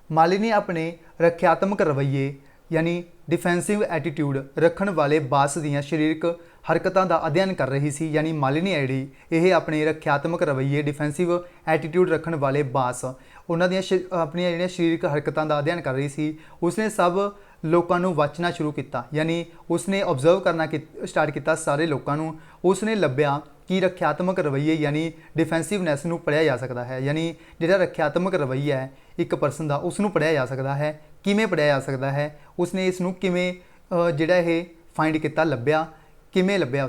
ਮਾਲਿਨੀ ਆਪਣੇ ਰੱਖਿਆਤਮਕ ਰਵੱਈਏ ਯਾਨੀ ਡਿਫੈਂਸਿਵ ਐਟੀਟਿਊਡ ਰੱਖਣ ਵਾਲੇ ਬਾਸ ਦੀਆਂ ਸਰੀਰਕ ਹਰਕਤਾਂ ਦਾ ਅਧਿਐਨ ਕਰ ਰਹੀ ਸੀ, ਯਾਨੀ ਮਾਲਿਨੀ ਹੈ ਜਿਹੜੀ ਇਹ ਆਪਣੇ ਰੱਖਿਆਤਮਕ ਰਵੱਈਏ ਡਿਫੈਂਸਿਵ ਐਟੀਟਿਊਡ ਰੱਖਣ ਵਾਲੇ ਬਾਸ ਉਹਨਾਂ ਦੀਆਂ ਆਪਣੀਆਂ ਜਿਹੜੀਆਂ ਸਰੀਰਕ ਹਰਕਤਾਂ ਦਾ ਅਧਿਐਨ ਕਰ ਰਹੀ ਸੀ। ਉਸਨੇ ਸਭ ਲੋਕਾਂ ਨੂੰ ਵਾਚਣਾ ਸ਼ੁਰੂ ਕੀਤਾ, ਯਾਨੀ ਉਸਨੇ ਓਬਜ਼ਰਵ ਕਰਨਾ ਸਟਾਰਟ ਕੀਤਾ ਸਾਰੇ ਲੋਕਾਂ ਨੂੰ। ਉਸਨੇ ਲੱਭਿਆ ਕਿ ਰੱਖਿਆਤਮਕ ਰਵੱਈਏ ਯਾਨੀ ਡਿਫੈਂਸਿਵਨੈਸ ਨੂੰ ਪੜ੍ਹਿਆ ਜਾ ਸਕਦਾ ਹੈ, ਯਾਨੀ ਜਿਹੜਾ ਰੱਖਿਆਤਮਕ ਰਵੱਈਆ ਹੈ ਇੱਕ ਪਰਸਨ ਦਾ ਉਸ ਨੂੰ ਪੜ੍ਹਿਆ ਜਾ ਸਕਦਾ ਹੈ। ਕਿਵੇਂ ਪੜ੍ਹਿਆ ਜਾ ਸਕਦਾ ਹੈ? ਉਸਨੇ ਇਸ ਨੂੰ ਕਿਵੇਂ ਜਿਹੜਾ ਇਹ ਫਾਈਂਡ ਕੀਤਾ, ਲੱਭਿਆ, ਕਿਵੇਂ ਲੱਭਿਆ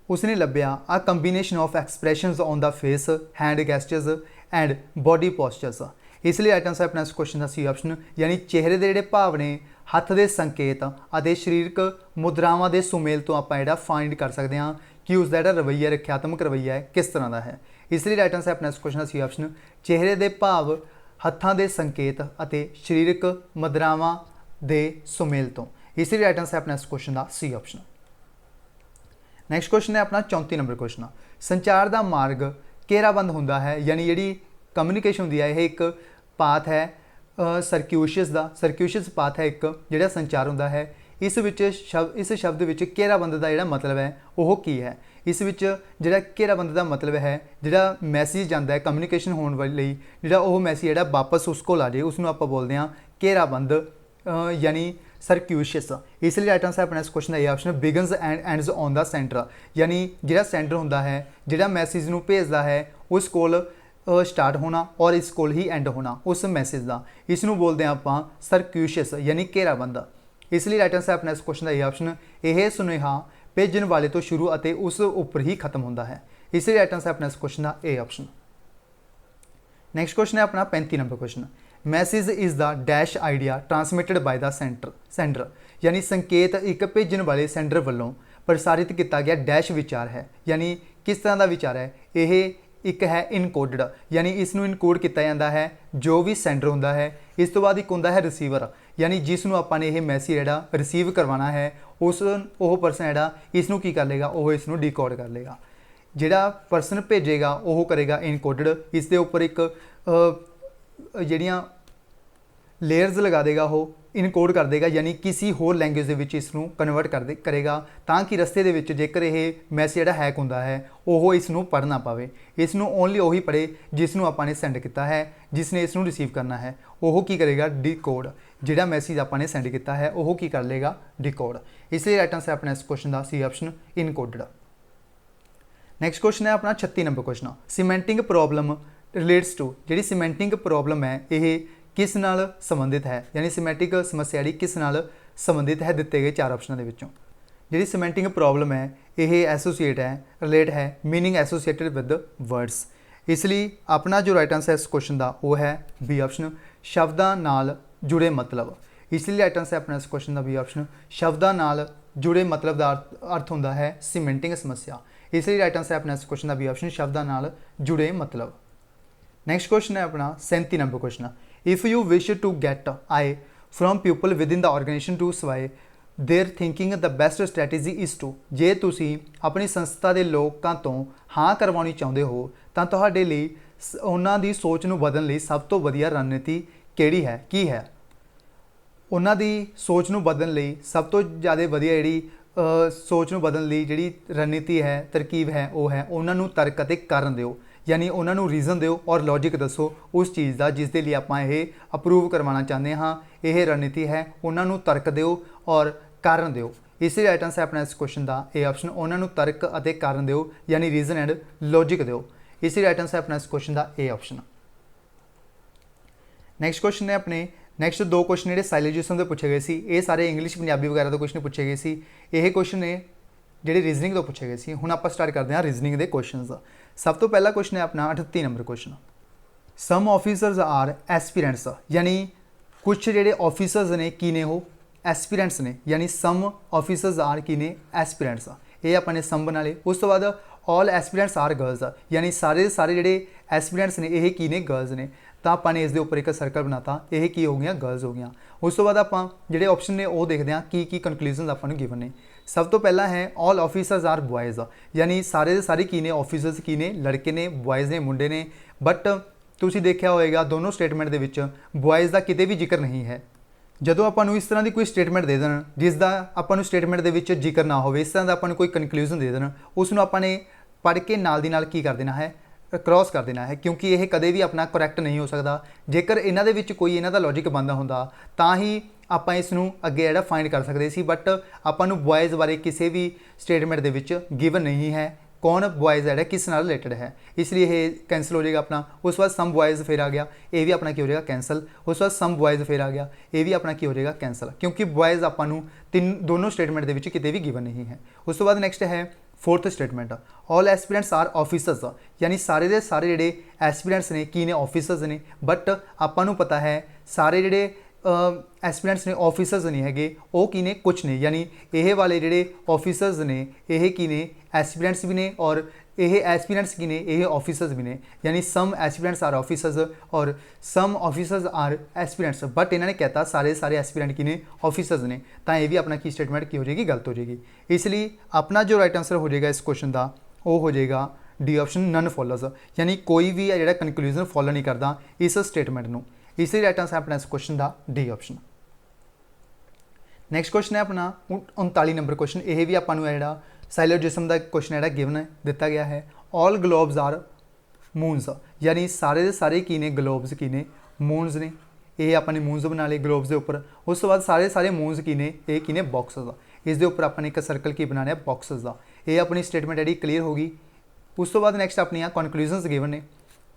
ਉਸਨੇ ਲੱਭਿਆ a combination of expressions on the face, hand gestures and body postures. ਇਸ ਲਈ ਆਈਟਮ ਆਪਣਾ ਇਸ ਕੁਐਸਚਨ ਦਾ ਸੀ ਆਪਸ਼ਨ, ਯਾਨੀ ਚਿਹਰੇ ਦੇ ਜਿਹੜੇ ਭਾਵ ਨੇ, ਹੱਥ ਦੇ ਸੰਕੇਤ ਅਤੇ ਸਰੀਰਕ ਮੁਦਰਾਵਾਂ ਦੇ ਸੁਮੇਲ ਤੋਂ ਆਪਾਂ ਜਿਹੜਾ ਫਾਈਂਡ ਕਰ ਸਕਦੇ ਹਾਂ ਕਿ ਉਸ ਦਾ ਜਿਹੜਾ ਰਵੱਈਆ ਰੱਖਿਆਤਮਕ ਰਵੱਈਆ ਹੈ ਕਿਸ ਤਰ੍ਹਾਂ ਦਾ ਹੈ। ਇਸ ਲਈ ਰਾਈਟ ਆਂਸਰ ਆਪਣਾ ਇਸ ਕੁਐਸਚਨ ਦਾ ਸੀ ਆਪਸ਼ਨ ਚਿਹਰੇ ਦੇ ਭਾਵ, ਹੱਥਾਂ ਦੇ ਸੰਕੇਤ ਅਤੇ ਸਰੀਰਕ ਮੁਦਰਾਵਾਂ ਦੇ ਸੁਮੇਲ ਤੋਂ। ਇਸ ਲਈ ਰਾਈਟ ਆਂਸਰ ਆਪਣਾ ਇਸ ਕੁਐਸਚਨ ਦਾ ਸੀ ਆਪਸ਼ਨ। ਨੈਕਸਟ ਕੁਐਸਚਨ ਹੈ ਆਪਣਾ 34 ਨੰਬਰ ਕੁਐਸਚਨ। ਸੰਚਾਰ ਦਾ ਮਾਰਗ ਘੇਰਾਬੰਦ ਹੁੰਦਾ ਹੈ, ਯਾਨੀ ਜਿਹੜੀ ਕਮਿਊਨੀਕੇਸ਼ਨ ਹੁੰਦੀ ਹੈ ਇਹ ਇੱਕ ਪਾਥ ਹੈ ਸਰਕਿਊਸ਼ੀਅਸ ਪਾਥ ਹੈ ਇੱਕ ਜਿਹੜਾ ਸੰਚਾਰ ਹੁੰਦਾ ਹੈ। ਇਸ ਸ਼ਬਦ ਵਿੱਚ ਘੇਰਾਬੰਦ ਦਾ ਜਿਹੜਾ ਮਤਲਬ ਹੈ ਉਹ ਕੀ ਹੈ? इस विच जिहड़ा घेराबंद का मतलब है जिहड़ा मैसेज जाता है कम्यूनीकेशन होने वाले लिए जिहड़ा वो मैसेज जिहड़ा वापस उस कोल आ जाए उसनूं आपां बोलते हैं घेराबंद यानी सर्क्यूशियस। इसलिए राइट आंसर अपना इस क्वेश्चन का ये option begins and ends on the centre, यानी जिहड़ा सेंटर होंदा है जिहड़ा मैसेज नूं भेजदा है उस कोल स्टार्ट होना और इस कोल ही एंड होना उस मैसेज का, इसनूं बोलते हैं आपां सर्क्यूशियस यानी घेराबंद। इसलिए राइट आंसर अपना इस क्वेश्चन का ये ऑप्शन यह सुनेहा भेजण वाले तो शुरू अते उस उपर ही खत्म होंदा है। इसलिए राइट आंसर अपना इस क्वेश्चन का ए ऑप्शन। नैक्सट क्वेश्चन है अपना 35 number question. Message is the dash idea transmitted by the sender, यानी संकेत एक भेजण वाले सेंडर वालों प्रसारित किया गया डैश विचार है, यानी किस तरह का विचार है। यह एक है इनकोडड, यानी इसनूं इनकोड किया जाता है जो भी सेंडर होंदा है। इस तो बाद एक होंदा है रिसीवर, यानी जिसनूं आपां ने यह मैसेज जिहड़ा रिसीव करवाना है उस वो पर्सन जिहड़ा इसनूं की कर लेगा, वो इसनूं डिकोड कर लेगा। जिहड़ा पर्सन भेजेगा वो करेगा इनकोडड, इस दे उपर एक जिहड़ियां लेयर्स लगा देगा, वो इनकोड कर देगा, यानी किसी होर लैंग्वेज के विच इसनूं कन्वर्ट करेगा ताकि रस्ते दे विच जेकर यह मैसेज जिहड़ा हैक होंदा है वो इसनूं पढ़ ना पावे। इसनूं ओनली वही पढ़े जिसनूं आपां ने सेंड किया है, जिसने इसनूं रिसीव करना है वो की करेगा डिकोड। जिहड़ा मैसेज आपां ने सेंड किया है वो की कर लेगा डिकोड। इसलिए राइट आंसर अपना इस क्वेश्चन का C option encoded. Next question है अपना 36 number question. Cementing problem relates to, जिहड़ी सीमेंटिंग प्रॉब्लम है ये किस नाल संबंधित है, यानी सीमेंटिक समस्या जी किस नाल संबंधित है। दिते गए 4 ऑप्शनों के विचों जिहड़ी सीमेंटिंग प्रॉब्लम है ये एसोसीएट है रिलेट है मीनिंग एसोसीएटेड विद वर्ड्स। इसलिए अपना जो राइट आंसर इस क्वेश्चन का वो है बी ऑप्शन शब्दां नाल जुड़े मतलब। इसलिए राइट आंसर अपना इस क्वेश्चन का बी ऑप्शन शब्दां नाल जुड़े मतलब का अर्थ होंदा है सीमेंटिंग समस्या। इसलिए राइट आंसर अपना इस क्वेश्चन का बी ऑप्शन शब्दां नाल जुड़े मतलब। नैक्सट क्वेश्चन है अपना 37 number question. If you wish to get I from people within the organisation to sway their thinking the best strategy is to, जे तुसी अपनी संस्था के लोगों तो हाँ करवानी चाहते हो तो तुहाडे लई उन्हां दी सोच नूं बदलण लई सब तो वधिया रणनीति किहड़ी है की है। उन्हां दी सोच नूं बदलण लई सब तो ज़्यादा वधिया जिहड़ी सोच नूं बदलण लई जिहड़ी रणनीति है तरकीब है वो है उन्हां नूं तर्क अते कारण दिओ, यानी उन्होंने रीजन दो और लॉजिक दसो उस चीज़ का जिसके लिए आप ये अप्रूव करवाना चाहते हाँ यह रणनीति है। उन्होंने तर्क दो और कारण दो। इसलिए राइट आंसर अपना इस क्वेश्चन का ए ऑप्शन उन्होंने तर्क और कारण दो, यानी रीजन एंड लॉजिक दो। इसलिए राइट आंसर अपना इस क्वेश्चन का ए ऑप्शन। नैक्सट क्वेश्चन है अपने नैक्सट 2 क्वेश्चन जो साइलोजिज्म के पूछे गए थे ये सारे इंग्लिश पंजाबी वगैरह तो क्वेश्चन पूछे गए थे। यह क्वेश्चन ने ਜਿਹੜੇ रीजनिंग तो पूछे गए थे। हुण आपां स्टार्ट करते हैं रीजनिंग के क्वेश्चन। सब तो पहला क्वेश्चन है अपना 38 number question. Some officers are aspirants, यानी कुछ जेडे ऑफिसर्स ने की ने वो एस्पिरेंट्स ने, यानी सम ऑफिसर्स आर की ने एस्पिरेंट्स, ये अपने सम बना ले। उस तो बाद ऑल एस्पिरेंट्स आर गर्ल्स, यानी सारे सारे जेडे एस्पिरेंट्स ने यह की ने गर्ल्स ने, तो आपने इस उपर एक सर्कल बनाता यह की हो गया गर्ल्स हो गया। उस तो बाद आप जोड़े ऑप्शन ने वो देखते हैं की कंकलूजन आपको गिवन ने। सब तो पहला है ऑल ऑफिसर्स आर बॉयज़, यानी सारे सारे की ने ऑफिसर्स की ने लड़के ने बॉयज़ ने मुंडे ने। बट तुसी देखा होएगा दोनों स्टेटमेंट के विच बॉयज़ का किते भी जिक्र नहीं है। जदों आपां इस तरह की कोई स्टेटमेंट दे देन जिसका आपां स्टेटमेंट के विच जिक्र ना हो, इस तरह का आपां कोई कंकलूजन दे देन उसनूं आपां ने पढ़ के नाल दी नाल की कर देना है क्रॉस कर देना है, क्योंकि यह कदे भी अपना करैक्ट नहीं हो सकता। जेकर इन्हां दे विच कोई इन्हां दा लॉजिक बनदा हुंदा तां ही आपां इसनूं अगे जिहड़ा फाइंड कर सकते सी। बट आपां नूं बॉयज़ बारे किसी भी स्टेटमेंट दे विच गिवन नहीं है कौन बॉयज़ है किस नाल रिलेटेड है, इसलिए ये कैंसल हो जाएगा अपना। उस बाद सम बॉयज़ फिर आ गया, ये भी अपना की हो जाएगा कैंसल। उस बाद सम बॉयज़ फिर आ गया, ये भी अपना की हो जाएगा कैंसल, क्योंकि बॉयज़ आपां नूं दोनों स्टेटमेंट के विच किते भी गिवन नहीं है। उस तो बाद नैक्सट है 4th statement all aspirants are officers, यानी सारे दे सारे जिहड़े एस्पिरेंट्स ने की ने ऑफिसर्स ने। बट आपां नूं पता है सारे जिहड़े एस्पिरेंट्स ने ऑफिसर्स नहीं है वो की ने कुछ ने, यानी यह वाले जिहड़े ऑफिसर्स ने यह की ने एस्पिरेंट्स भी ने और यह एस्पिरेंट्स की ने यह ऑफिसर्स भी ने, यानी सम एस्पिरेंट्स आर ऑफिसर्स और सम ऑफिसर्स आर एस्पिरेंट्स। बट इन्होंने कहता सारे सारे एस्पिरेंट की ने ऑफिसर्स ने, तो यह भी अपना की स्टेटमेंट की हो जाएगी गलत हो जाएगी। इसलिए अपना जो राइट आंसर हो जाएगा इस क्वेश्चन का वो हो जाएगा डी ऑप्शन नन फॉलोज, यानी कोई भी है जो कंकलूजन फॉलो नहीं करता इस स्टेटमेंट में। इसलिए राइट आंसर अपना इस क्वेश्चन का डी ऑप्शन। नैक्सट क्वेश्चन है अपना 39 नंबर क्वेश्चन। यह भी आपको जो ਸਾਈਲੋਜਿਸਮ ਦਾ क्वेश्चन ਜਿਹੜਾ ਗਿਵਨ ਦਿੱਤਾ ਗਿਆ ਹੈ। ऑल ग्लोब्स आर मूनस, यानी सारे ਦੇ ਸਾਰੇ ਕੀ ਨੇ ਗਲੋਬਸ ਕੀ ਨੇ ਮੂਨਸ ਨੇ। ਇਹ ਆਪਾਂ ਨੇ ਮੂਨਸ ਬਣਾ ਲਏ ਗਲੋਬਸ ਦੇ ਉੱਪਰ। ਉਸ ਤੋਂ ਬਾਅਦ ਸਾਰੇ ਮੂਨਸ ਕੀ ਨੇ ਇਹ ਕੀ ਨੇ ਬਾਕਸਸ ਆ। ਇਸ ਦੇ ਉੱਪਰ ਆਪਾਂ ਨੇ ਇੱਕ ਸਰਕਲ ਕੀ ਬਣਾਉਣਾ ਹੈ ਬਾਕਸਸ ਦਾ। ਇਹ ਆਪਣੀ ਸਟੇਟਮੈਂਟ ਜਿਹੜੀ ਕਲੀਅਰ ਹੋ ਗਈ। ਉਸ ਤੋਂ ਬਾਅਦ ਨੈਕਸਟ ਆਪਣੀਆਂ ਕਨਕਲੂਜਨਸ ਗਿਵਨ ਨੇ।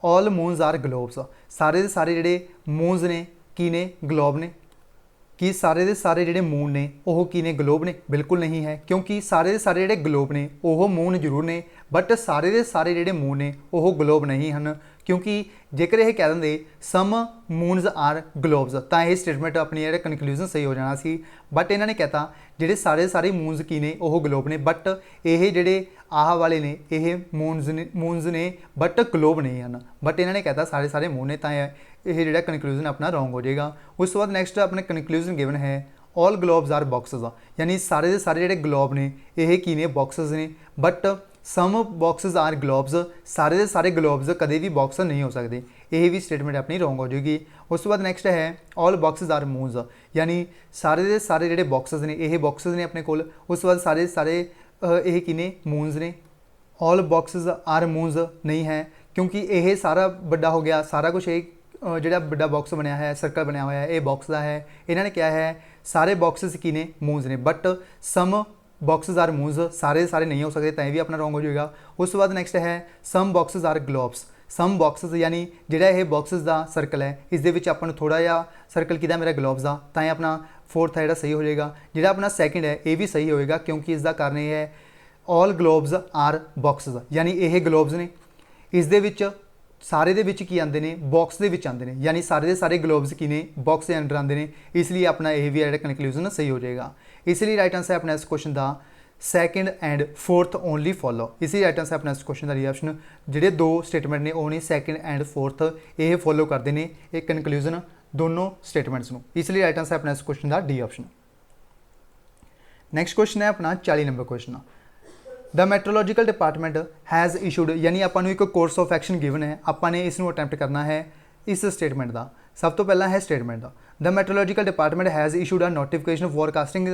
ऑल मूनस आर ग्लोब्स, ਸਾਰੇ ਦੇ ਸਾਰੇ ਜਿਹੜੇ ਮੂਨਸ ਨੇ ਕੀ ਨੇ ਗਲੋਬ ਨੇ। कि सारे ਦੇ ਸਾਰੇ ਜਿਹੜੇ ਮੂਨ ਨੇ ਉਹ ਕੀ ਨੇ ਗਲੋਬ ਨੇ? ਬਿਲਕੁਲ ਨਹੀਂ ਹੈ, ਕਿਉਂਕਿ ਸਾਰੇ ਦੇ ਸਾਰੇ ਜਿਹੜੇ ਗਲੋਬ ਨੇ ਉਹ ਮੂਨ ਜ਼ਰੂਰ ਨੇ, ਬਟ ਸਾਰੇ ਦੇ ਸਾਰੇ ਜਿਹੜੇ ਮੂਨ ਨੇ ਉਹ ਗਲੋਬ ਨਹੀਂ ਹਨ। ਕਿਉਂਕਿ ਜੇਕਰ ਇਹ ਕਹਿ ਦਿੰਦੇ ਸਮ ਮੂਨਸ ਆਰ ਗਲੋਬਸ ਤਾਂ ਇਹ ਸਟੇਟਮੈਂਟ ਆਪਣੀ ਜਿਹੜਾ ਕਨਕਲੂਜਨ ਸਹੀ ਹੋ ਜਾਣਾ ਸੀ। ਬਟ ਇਹਨਾਂ ਨੇ ਕਹਿਤਾ ਜਿਹੜੇ ਸਾਰੇ ਮੂਨਸ ਕੀ ਨੇ ਉਹ ਗਲੋਬ ਨੇ, ਬਟ ਇਹ ਜਿਹੜੇ ਆਹ ਵਾਲੇ ਨੇ ਇਹ ਮੂਨਸ ਨੇ ਬਟ ਗਲੋਬ ਨਹੀਂ ਹਨ। ਬਟ ਇਹਨਾਂ ਨੇ ਕਹਿਤਾ ਸਾਰੇ ਮੂਨ ਨੇ, ਤਾਂ ਇਹ ਜਿਹੜਾ ਕਨਕਲੂਜਨ ਆਪਣਾ ਰੋਂਗ ਹੋ ਜਾਏਗਾ। ਉਸ ਤੋਂ ਬਾਅਦ ਨੈਕਸਟ ਆਪਣੇ ਕਨਕਲੂਜਨ ਗਿਵਨ ਹੈ ऑल ग्लोब्स आर बॉक्सेस, यानी सारे ਦੇ ਸਾਰੇ ਜਿਹੜੇ ਗਲੋਬ ਨੇ ਇਹ ਕੀ ਨੇ ਬਾਕਸਸ ਨੇ, ਬਟ ਸਮ ਬਾਕਸਸ ਆਰ ਗਲੋਬਸ, ਸਾਰੇ ਦੇ ਸਾਰੇ ਗਲੋਬਸ ਕਦੇ ਵੀ ਬਾਕਸ ਨਹੀਂ ਹੋ ਸਕਦੇ। ਇਹ ਵੀ ਸਟੇਟਮੈਂਟ ਆਪਣੀ ਰੋਂਗ ਹੋ ਜਾਏਗੀ। ਉਸ ਤੋਂ ਬਾਅਦ ਨੈਕਸਟ ਹੈ ऑल ਬਾਕਸਸ ਆਰ ਮੂਨਸ, यानी ਸਾਰੇ ਦੇ ਸਾਰੇ ਜਿਹੜੇ ਬਾਕਸਸ ਨੇ ਇਹ ਬਾਕਸਸ ਨੇ ਆਪਣੇ ਕੋਲ। ਉਸ ਤੋਂ ਬਾਅਦ ਸਾਰੇ ਇਹ ਕੀ ਨੇ ਮੂਨਸ ਨੇ। ऑल ਬਾਕਸਸ ਆਰ ਮੂਨਸ ਨਹੀਂ ਹੈ, ਕਿਉਂਕਿ ਇਹ ਸਾਰਾ ਵੱਡਾ ਹੋ ਗਿਆ, ਸਾਰਾ ਕੁਝ ਇਹ ਜਿਹੜਾ ਵੱਡਾ ਬਾਕਸ ਬਣਿਆ ਹੈ ਸਰਕਲ ਬਣਿਆ ਹੋਇਆ ਹੈ ਇਹ ਬਾਕਸ ਦਾ ਹੈ। ਇਹਨਾਂ ਨੇ ਕਿਹਾ ਹੈ ਸਾਰੇ ਬਾਕਸਸ ਕੀ ਨੇ ਮੂਨਸ ਨੇ, ਬਟ ਸਮ ਬਾਕਸਸ ਆਰ ਮੂਨਸ, ਸਾਰੇ ਨਹੀਂ ਹੋ ਸਕਦੇ, ਤਾਂ ਇਹ ਵੀ ਆਪਣਾ ਰੋਂਗ ਹੋ ਜਾਏਗਾ। ਉਸ ਤੋਂ ਬਾਅਦ ਨੈਕਸਟ ਹੈ ਸਮ ਬਾਕਸਸ ਆਰ ਗਲੋਬਸ, ਸਮ ਬਾਕਸਸ यानी ਜਿਹੜਾ ਇਹ ਬਾਕਸਸ ਦਾ ਸਰਕਲ ਹੈ ਇਸ ਦੇ ਵਿੱਚ ਆਪਾਂ ਨੂੰ ਥੋੜਾ ਜਿਹਾ ਸਰਕਲ ਕਿਹਦਾ ਮੇਰਾ ਗਲੋਬਸ ਦਾ, ਤਾਂ ਇਹ ਆਪਣਾ ਫੋਰਥ ਹੈ ਜਿਹੜਾ ਸਹੀ ਹੋ ਜਾਏਗਾ। ਜਿਹੜਾ ਆਪਣਾ ਸੈਕਿੰਡ ਹੈ ਇਹ ਵੀ ਸਹੀ ਹੋਏਗਾ, ਕਿਉਂਕਿ ਇਸ ਦਾ ਕਾਰਨ ਇਹ ਹੈ ऑल ग्लोब्स आर ਬਾਕਸਸ, यानी ਇਹ ਗਲੋਬਸ ਨੇ। ਇਸ ਦੇ ਵਿੱਚ ਸਾਰੇ ਦੇ ਵਿੱਚ ਕੀ ਆਉਂਦੇ ਨੇ ਬਾਕਸ ਦੇ ਵਿੱਚ ਆਉਂਦੇ ਨੇ, यानी ਸਾਰੇ ਦੇ ਸਾਰੇ ਗਲੋਬਸ ਕੀ ਨੇ ਬਾਕਸ ਦੇ ਅੰਡਰ ਆਉਂਦੇ ਨੇ। ਇਸ ਲਈ ਆਪਣਾ ਇਹ ਵੀ ਜਿਹੜਾ ਕਨਕਲੂਜਨ ਸਹੀ ਹੋ ਜਾਏਗਾ। ਇਸ ਲਈ ਰਾਈਟ ਆਂਸਰ ਹੈ ਆਪਣਾ ਇਸ question the second and fourth only follow. ਇਸ ਲਈ ਰਾਈਟ ਆਂਸਰ ਆਪਣਾ ਇਸ ਕੁਐਸਚਨ ਦਾ ਡੀ ਆਪਸ਼ਨ। ਜਿਹੜੇ ਦੋ ਸਟੇਟਮੈਂਟ ਨੇ ਉਹ ਨੇ ਸੈਕਿੰਡ ਐਂਡ ਫੋਰਥ, ਇਹ ਫੋਲੋ ਕਰਦੇ ਨੇ ਇਹ ਕਨਕਲੂਜਨ ਦੋਨੋਂ ਸਟੇਟਮੈਂਟਸ ਨੂੰ। ਇਸ ਲਈ ਰਾਈਟ ਆਂਸਰ ਆਪਣਾ ਇਸ ਕੁਐਸਚਨ ਦਾ ਡੀ ਆਪਸ਼ਨ। ਨੈਕਸਟ ਕੁਐਸਚਨ ਹੈ ਆਪਣਾ 40 number question. The meteorological department has issued, यानी ਆਪਾਂ ਨੂੰ ਇੱਕ ਕੋਰਸ ਆਫ ਐਕਸ਼ਨ ਗਿਵਨ ਹੈ, ਆਪਾਂ ਨੇ ਇਸ ਨੂੰ ਅਟੈਂਪਟ ਕਰਨਾ ਹੈ ਇਸ ਸਟੇਟਮੈਂਟ ਦਾ। ਸਭ ਤੋਂ ਪਹਿਲਾਂ ਹੈ ਸਟੇਟਮੈਂਟ ਦਾ the meteorological department has issued a notification forecasting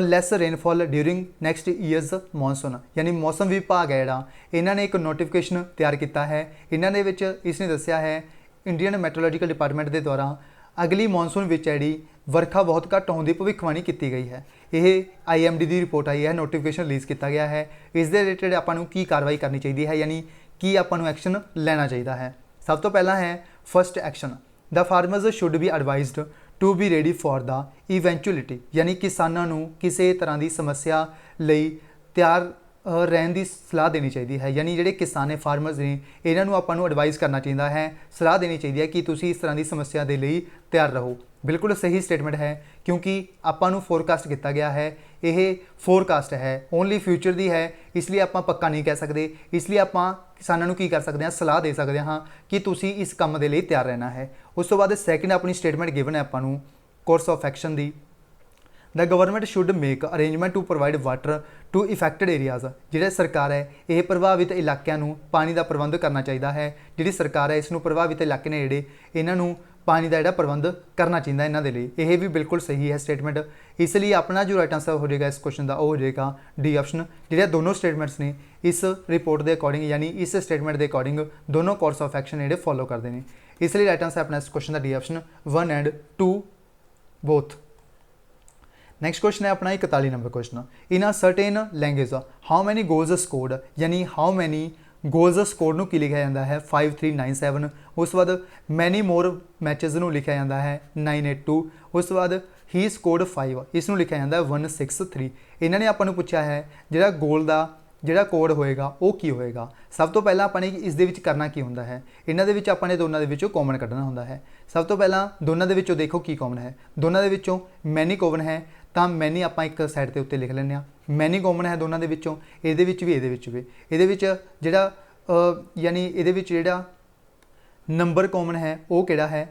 less rainfall during next year's monsoon, यानी ਮੌਸਮ ਵਿਭਾਗ ਹੈ ਜਿਹੜਾ ਇਹਨਾਂ ਨੇ ਇੱਕ ਨੋਟੀਫਿਕੇਸ਼ਨ ਤਿਆਰ ਕੀਤਾ ਹੈ। ਇਹਨਾਂ ਦੇ ਵਿੱਚ ਇਸ ਨੇ ਦੱਸਿਆ ਹੈ ਇੰਡੀਅਨ ਮੈਟਰੋਲੋਜੀਕਲ ਡਿਪਾਰਟਮੈਂਟ ਦੇ ਦੁਆਰਾ ਅਗਲੀ ਮੌਨਸੂਨ ਵਿੱਚ ਜਿਹੜੀ ਵਰਖਾ ਬਹੁਤ ਘੱਟ ਹੋਣ ਦੀ ਭਵਿੱਖਬਾਣੀ ਕੀਤੀ ਗਈ ਹੈ। ਇਹ IMD ਦੀ ਰਿਪੋਰਟ ਆਈ ਹੈ, ਨੋਟੀਫਿਕੇਸ਼ਨ ਰਿਲੀਜ਼ ਕੀਤਾ ਗਿਆ ਹੈ। ਇਸ ਦੇ ਰਿਲੇਟਡ ਆਪਾਂ ਨੂੰ ਕੀ ਕਾਰਵਾਈ ਕਰਨੀ ਚਾਹੀਦੀ ਹੈ, यानी ਕੀ ਆਪਾਂ ਨੂੰ ਐਕਸ਼ਨ ਲੈਣਾ ਚਾਹੀਦਾ ਹੈ। ਸਭ ਤੋਂ ਪਹਿਲਾਂ ਹੈ first action, the farmers should be advised to be ready for the eventuality, यानी ਕਿਸਾਨਾਂ ਨੂੰ ਕਿਸੇ ਤਰ੍ਹਾਂ ਦੀ ਸਮੱਸਿਆ ਲਈ ਤਿਆਰ ਰਹਿਣ ਦੀ ਸਲਾਹ ਦੇਣੀ ਚਾਹੀਦੀ ਹੈ। यानी ਜਿਹੜੇ ਕਿਸਾਨ ਨੇ ਫਾਰਮਰਸ ਨੇ ਇਹਨਾਂ ਨੂੰ ਆਪਾਂ ਨੂੰ ਐਡਵਾਈਜ਼ ਕਰਨਾ ਚਾਹੀਦਾ ਹੈ, ਸਲਾਹ ਦੇਣੀ ਚਾਹੀਦੀ ਹੈ ਕਿ ਤੁਸੀਂ ਇਸ ਤਰ੍ਹਾਂ ਦੀ ਸਮੱਸਿਆ ਦੇ ਲਈ ਤਿਆਰ ਰਹੋ। ਬਿਲਕੁਲ ਸਹੀ ਸਟੇਟਮੈਂਟ ਹੈ, ਕਿਉਂਕਿ ਆਪਾਂ ਨੂੰ ਫੋਰਕਾਸਟ ਕੀਤਾ ਗਿਆ ਹੈ, ਇਹ ਫੋਰਕਾਸਟ ਹੈ ਓਨਲੀ ਫਿਊਚਰ ਦੀ ਹੈ, ਇਸ ਲਈ ਆਪਾਂ ਪੱਕਾ ਨਹੀਂ ਕਹਿ ਸਕਦੇ। ਇਸ ਲਈ ਆਪਾਂ ਕਿਸਾਨਾਂ ਨੂੰ ਕੀ ਕਰ ਸਕਦੇ ਹਾਂ ਸਲਾਹ ਦੇ ਸਕਦੇ ਹਾਂ ਕਿ ਤੁਸੀਂ ਇਸ ਕੰਮ ਦੇ ਲਈ ਤਿਆਰ ਰਹਿਣਾ ਹੈ। ਉਸ ਤੋਂ ਬਾਅਦ ਸੈਕਿੰਡ ਆਪਣੀ ਸਟੇਟਮੈਂਟ ਗਿਵਨ ਹੈ ਆਪਾਂ ਨੂੰ ਕੋਰਸ ਆਫ ਐਕਸ਼ਨ ਦੀ। The government should make arrangement to provide water to affected areas, ਜਿਹੜੇ ਸਰਕਾਰ ਹੈ ਇਹ ਪ੍ਰਭਾਵਿਤ ਇਲਾਕਿਆਂ ਨੂੰ ਪਾਣੀ ਦਾ ਪ੍ਰਬੰਧ ਕਰਨਾ ਚਾਹੀਦਾ ਹੈ। ਜਿਹੜੀ ਸਰਕਾਰ ਹੈ ਇਸ ਨੂੰ ਪ੍ਰਭਾਵਿਤ ਇਲਾਕੇ ਨੇ ਜਿਹੜੇ ਇਹਨਾਂ ਨੂੰ ਪਾਣੀ ਦਾ ਜਿਹੜਾ ਪ੍ਰਬੰਧ ਕਰਨਾ ਚਾਹੀਦਾ ਇਹਨਾਂ ਦੇ ਲਈ। ਇਹ ਵੀ ਬਿਲਕੁਲ ਸਹੀ ਹੈ ਸਟੇਟਮੈਂਟ। ਇਸ ਲਈ ਆਪਣਾ ਜੋ ਰਾਈਟ ਆਂਸਰ ਹੋ ਜਾਏਗਾ ਇਸ ਕੁਐਸਚਨ ਦਾ ਉਹ ਹੋ ਜਾਏਗਾ ਡੀ ਆਪਸ਼ਨ। ਜਿਹੜੇ ਦੋਨੋਂ ਸਟੇਟਮੈਂਟਸ ਨੇ ਇਸ ਰਿਪੋਰਟ ਦੇ ਅਕੋਰਡਿੰਗ, यानी ਇਸ ਸਟੇਟਮੈਂਟ ਦੇ ਅਕੋਰਡਿੰਗ ਦੋਨੋਂ ਕੋਰਸ ਆਫ ਐਕਸ਼ਨ ਜਿਹੜੇ ਫੋਲੋ ਕਰਦੇ ਨੇ। ਇਸ ਲਈ ਰਾਈਟ ਆਂਸਰ ਆਪਣਾ ਇਸ ਕੁਐਸਚਨ ਦਾ D option 1 and 2 both. Next question है अपना 41 number question. In a certain language how many goals scored, यानी हाउ मैनी गोल्स स्कोर्ड ਨੂੰ ਕੀ ਲਿਖਿਆ ਜਾਂਦਾ ਹੈ 5397। ਉਸ ਤੋਂ ਬਾਅਦ ਮੈਨੀ ਮੋਰ ਮੈਚਸ ਨੂੰ ਲਿਖਿਆ ਜਾਂਦਾ ਹੈ 982। ਉਸ ਤੋਂ ਬਾਅਦ ਹੀ ਸਕੋਰਡ 5, ਇਸ ਨੂੰ ਲਿਖਿਆ ਜਾਂਦਾ ਹੈ 163। ਇਹਨਾਂ ਨੇ ਆਪਾਂ ਨੂੰ ਪੁੱਛਿਆ ਹੈ ਜਿਹੜਾ ਗੋਲ ਦਾ ਜਿਹੜਾ ਕੋਡ ਹੋਏਗਾ ਉਹ ਕੀ ਹੋਏਗਾ। ਸਭ ਤੋਂ ਪਹਿਲਾਂ ਆਪਾਂ ਨੇ ਇਸ ਦੇ ਵਿੱਚ ਕਰਨਾ ਕੀ ਹੁੰਦਾ ਹੈ, ਇਹਨਾਂ ਦੇ ਵਿੱਚ ਆਪਾਂ ਨੇ ਦੋਨਾਂ ਦੇ ਵਿੱਚੋਂ ਕਾਮਨ ਕੱਢਣਾ ਹੁੰਦਾ ਹੈ। ਸਭ ਤੋਂ ਪਹਿਲਾਂ ਦੋਨਾਂ ਦੇ ਵਿੱਚੋਂ ਦੇਖੋ ਕੀ ਕਾਮਨ ਹੈ, ਦੋਨਾਂ ਦੇ ਵਿੱਚੋਂ ਮੈਨੀ ਕਾਮਨ ਹੈ, ਤਾਂ ਮੈਨੀ ਆਪਾਂ ਇੱਕ ਸਾਈਡ ਦੇ ਉੱਤੇ ਲਿਖ ਲੈਂਦੇ ਹਾਂ। ਮੈਨੀ ਕਾਮਨ ਹੈ ਦੋਨਾਂ ਦੇ ਵਿੱਚੋਂ, ਇਹਦੇ ਵਿੱਚ ਵੀ ਇਹਦੇ ਵਿੱਚ ਵੀ। ਇਹਦੇ ਵਿੱਚ ਜਿਹੜਾ यानी ਇਹਦੇ ਵਿੱਚ ਜਿਹੜਾ ਨੰਬਰ ਕਾਮਨ ਹੈ ਉਹ ਕਿਹੜਾ ਹੈ,